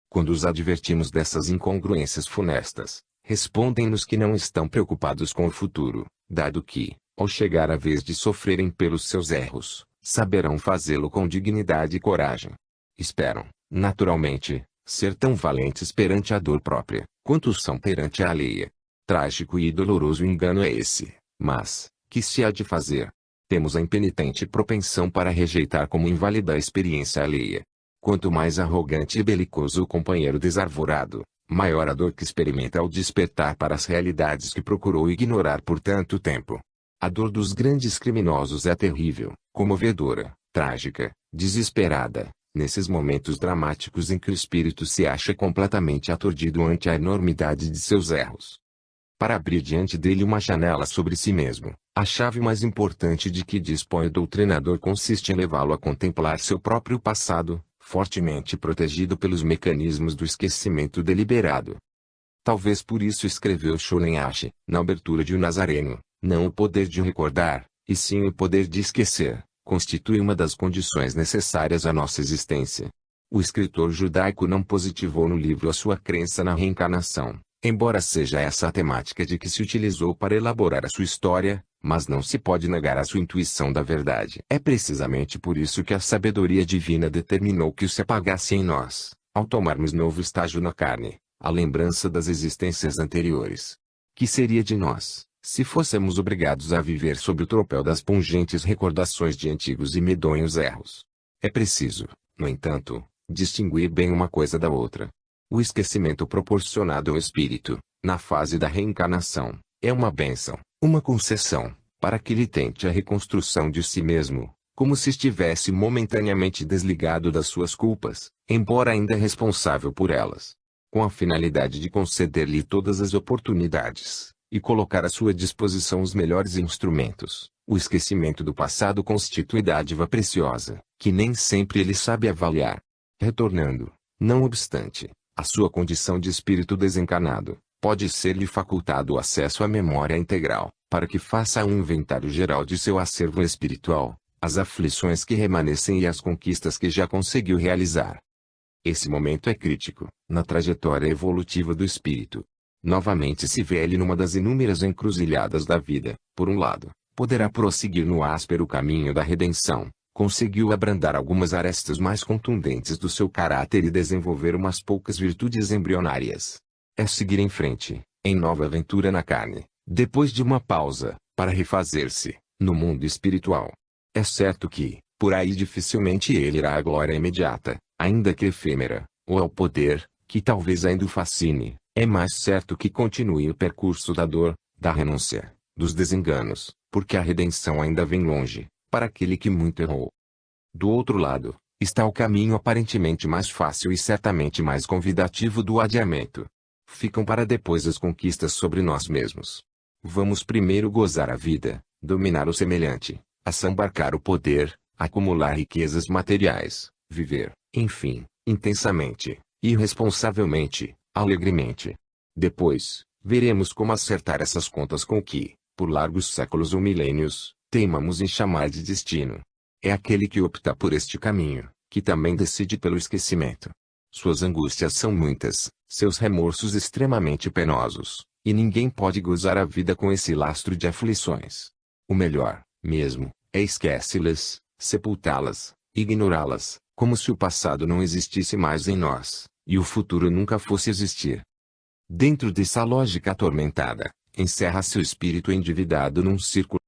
Quando os advertimos dessas incongruências funestas, respondem-nos que não estão preocupados com o futuro, dado que, ao chegar a vez de sofrerem pelos seus erros, saberão fazê-lo com dignidade e coragem. Esperam, naturalmente, ser tão valentes perante a dor própria, quanto são perante a alheia. Trágico e doloroso engano é esse, mas, que se há de fazer? Temos a impenitente propensão para rejeitar como inválida a experiência alheia. Quanto mais arrogante e belicoso o companheiro desarvorado, maior a dor que experimenta ao despertar para as realidades que procurou ignorar por tanto tempo. A dor dos grandes criminosos é terrível, comovedora, trágica, desesperada, nesses momentos dramáticos em que o espírito se acha completamente aturdido ante a enormidade de seus erros. Para abrir diante dele uma janela sobre si mesmo, a chave mais importante de que dispõe o doutrinador consiste em levá-lo a contemplar seu próprio passado, fortemente protegido pelos mecanismos do esquecimento deliberado. Talvez por isso escreveu Schoenhache, na abertura de O Nazareno, não o poder de recordar, e sim o poder de esquecer, constitui uma das condições necessárias à nossa existência. O escritor judaico não positivou no livro a sua crença na reencarnação, embora seja essa a temática de que se utilizou para elaborar a sua história, mas não se pode negar a sua intuição da verdade. É precisamente por isso que a sabedoria divina determinou que se apagasse em nós, ao tomarmos novo estágio na carne, a lembrança das existências anteriores. Que seria de nós, se fôssemos obrigados a viver sob o tropel das pungentes recordações de antigos e medonhos erros? É preciso, no entanto, distinguir bem uma coisa da outra. O esquecimento proporcionado ao espírito, na fase da reencarnação, é uma bênção, uma concessão, para que ele tente a reconstrução de si mesmo, como se estivesse momentaneamente desligado das suas culpas, embora ainda responsável por elas, com a finalidade de conceder-lhe todas as oportunidades, e colocar à sua disposição os melhores instrumentos. O esquecimento do passado constitui dádiva preciosa, que nem sempre ele sabe avaliar. Retornando, não obstante, à sua condição de espírito desencarnado, pode ser-lhe facultado o acesso à memória integral, para que faça um inventário geral de seu acervo espiritual, as aflições que remanescem e as conquistas que já conseguiu realizar. Esse momento é crítico, na trajetória evolutiva do espírito. Novamente se vê ele numa das inúmeras encruzilhadas da vida. Por um lado, poderá prosseguir no áspero caminho da redenção, conseguiu abrandar algumas arestas mais contundentes do seu caráter e desenvolver umas poucas virtudes embrionárias. É seguir em frente, em nova aventura na carne, depois de uma pausa, para refazer-se, no mundo espiritual. É certo que, por aí dificilmente ele irá à glória imediata, ainda que efêmera, ou ao poder, que talvez ainda o fascine. É mais certo que continue o percurso da dor, da renúncia, dos desenganos, porque a redenção ainda vem longe, para aquele que muito errou. Do outro lado, está o caminho aparentemente mais fácil e certamente mais convidativo do adiamento. Ficam para depois as conquistas sobre nós mesmos. Vamos primeiro gozar a vida, dominar o semelhante, assambarcar o poder, acumular riquezas materiais, viver, enfim, intensamente, irresponsavelmente, alegremente. Depois, veremos como acertar essas contas com o que, por largos séculos ou milênios, teimamos em chamar de destino. É aquele que opta por este caminho, que também decide pelo esquecimento. Suas angústias são muitas, seus remorsos extremamente penosos, e ninguém pode gozar a vida com esse lastro de aflições. O melhor, mesmo, é esquece-las, sepultá-las, ignorá-las, como se o passado não existisse mais em nós, e o futuro nunca fosse existir. Dentro dessa lógica atormentada, encerra-se o espírito endividado num círculo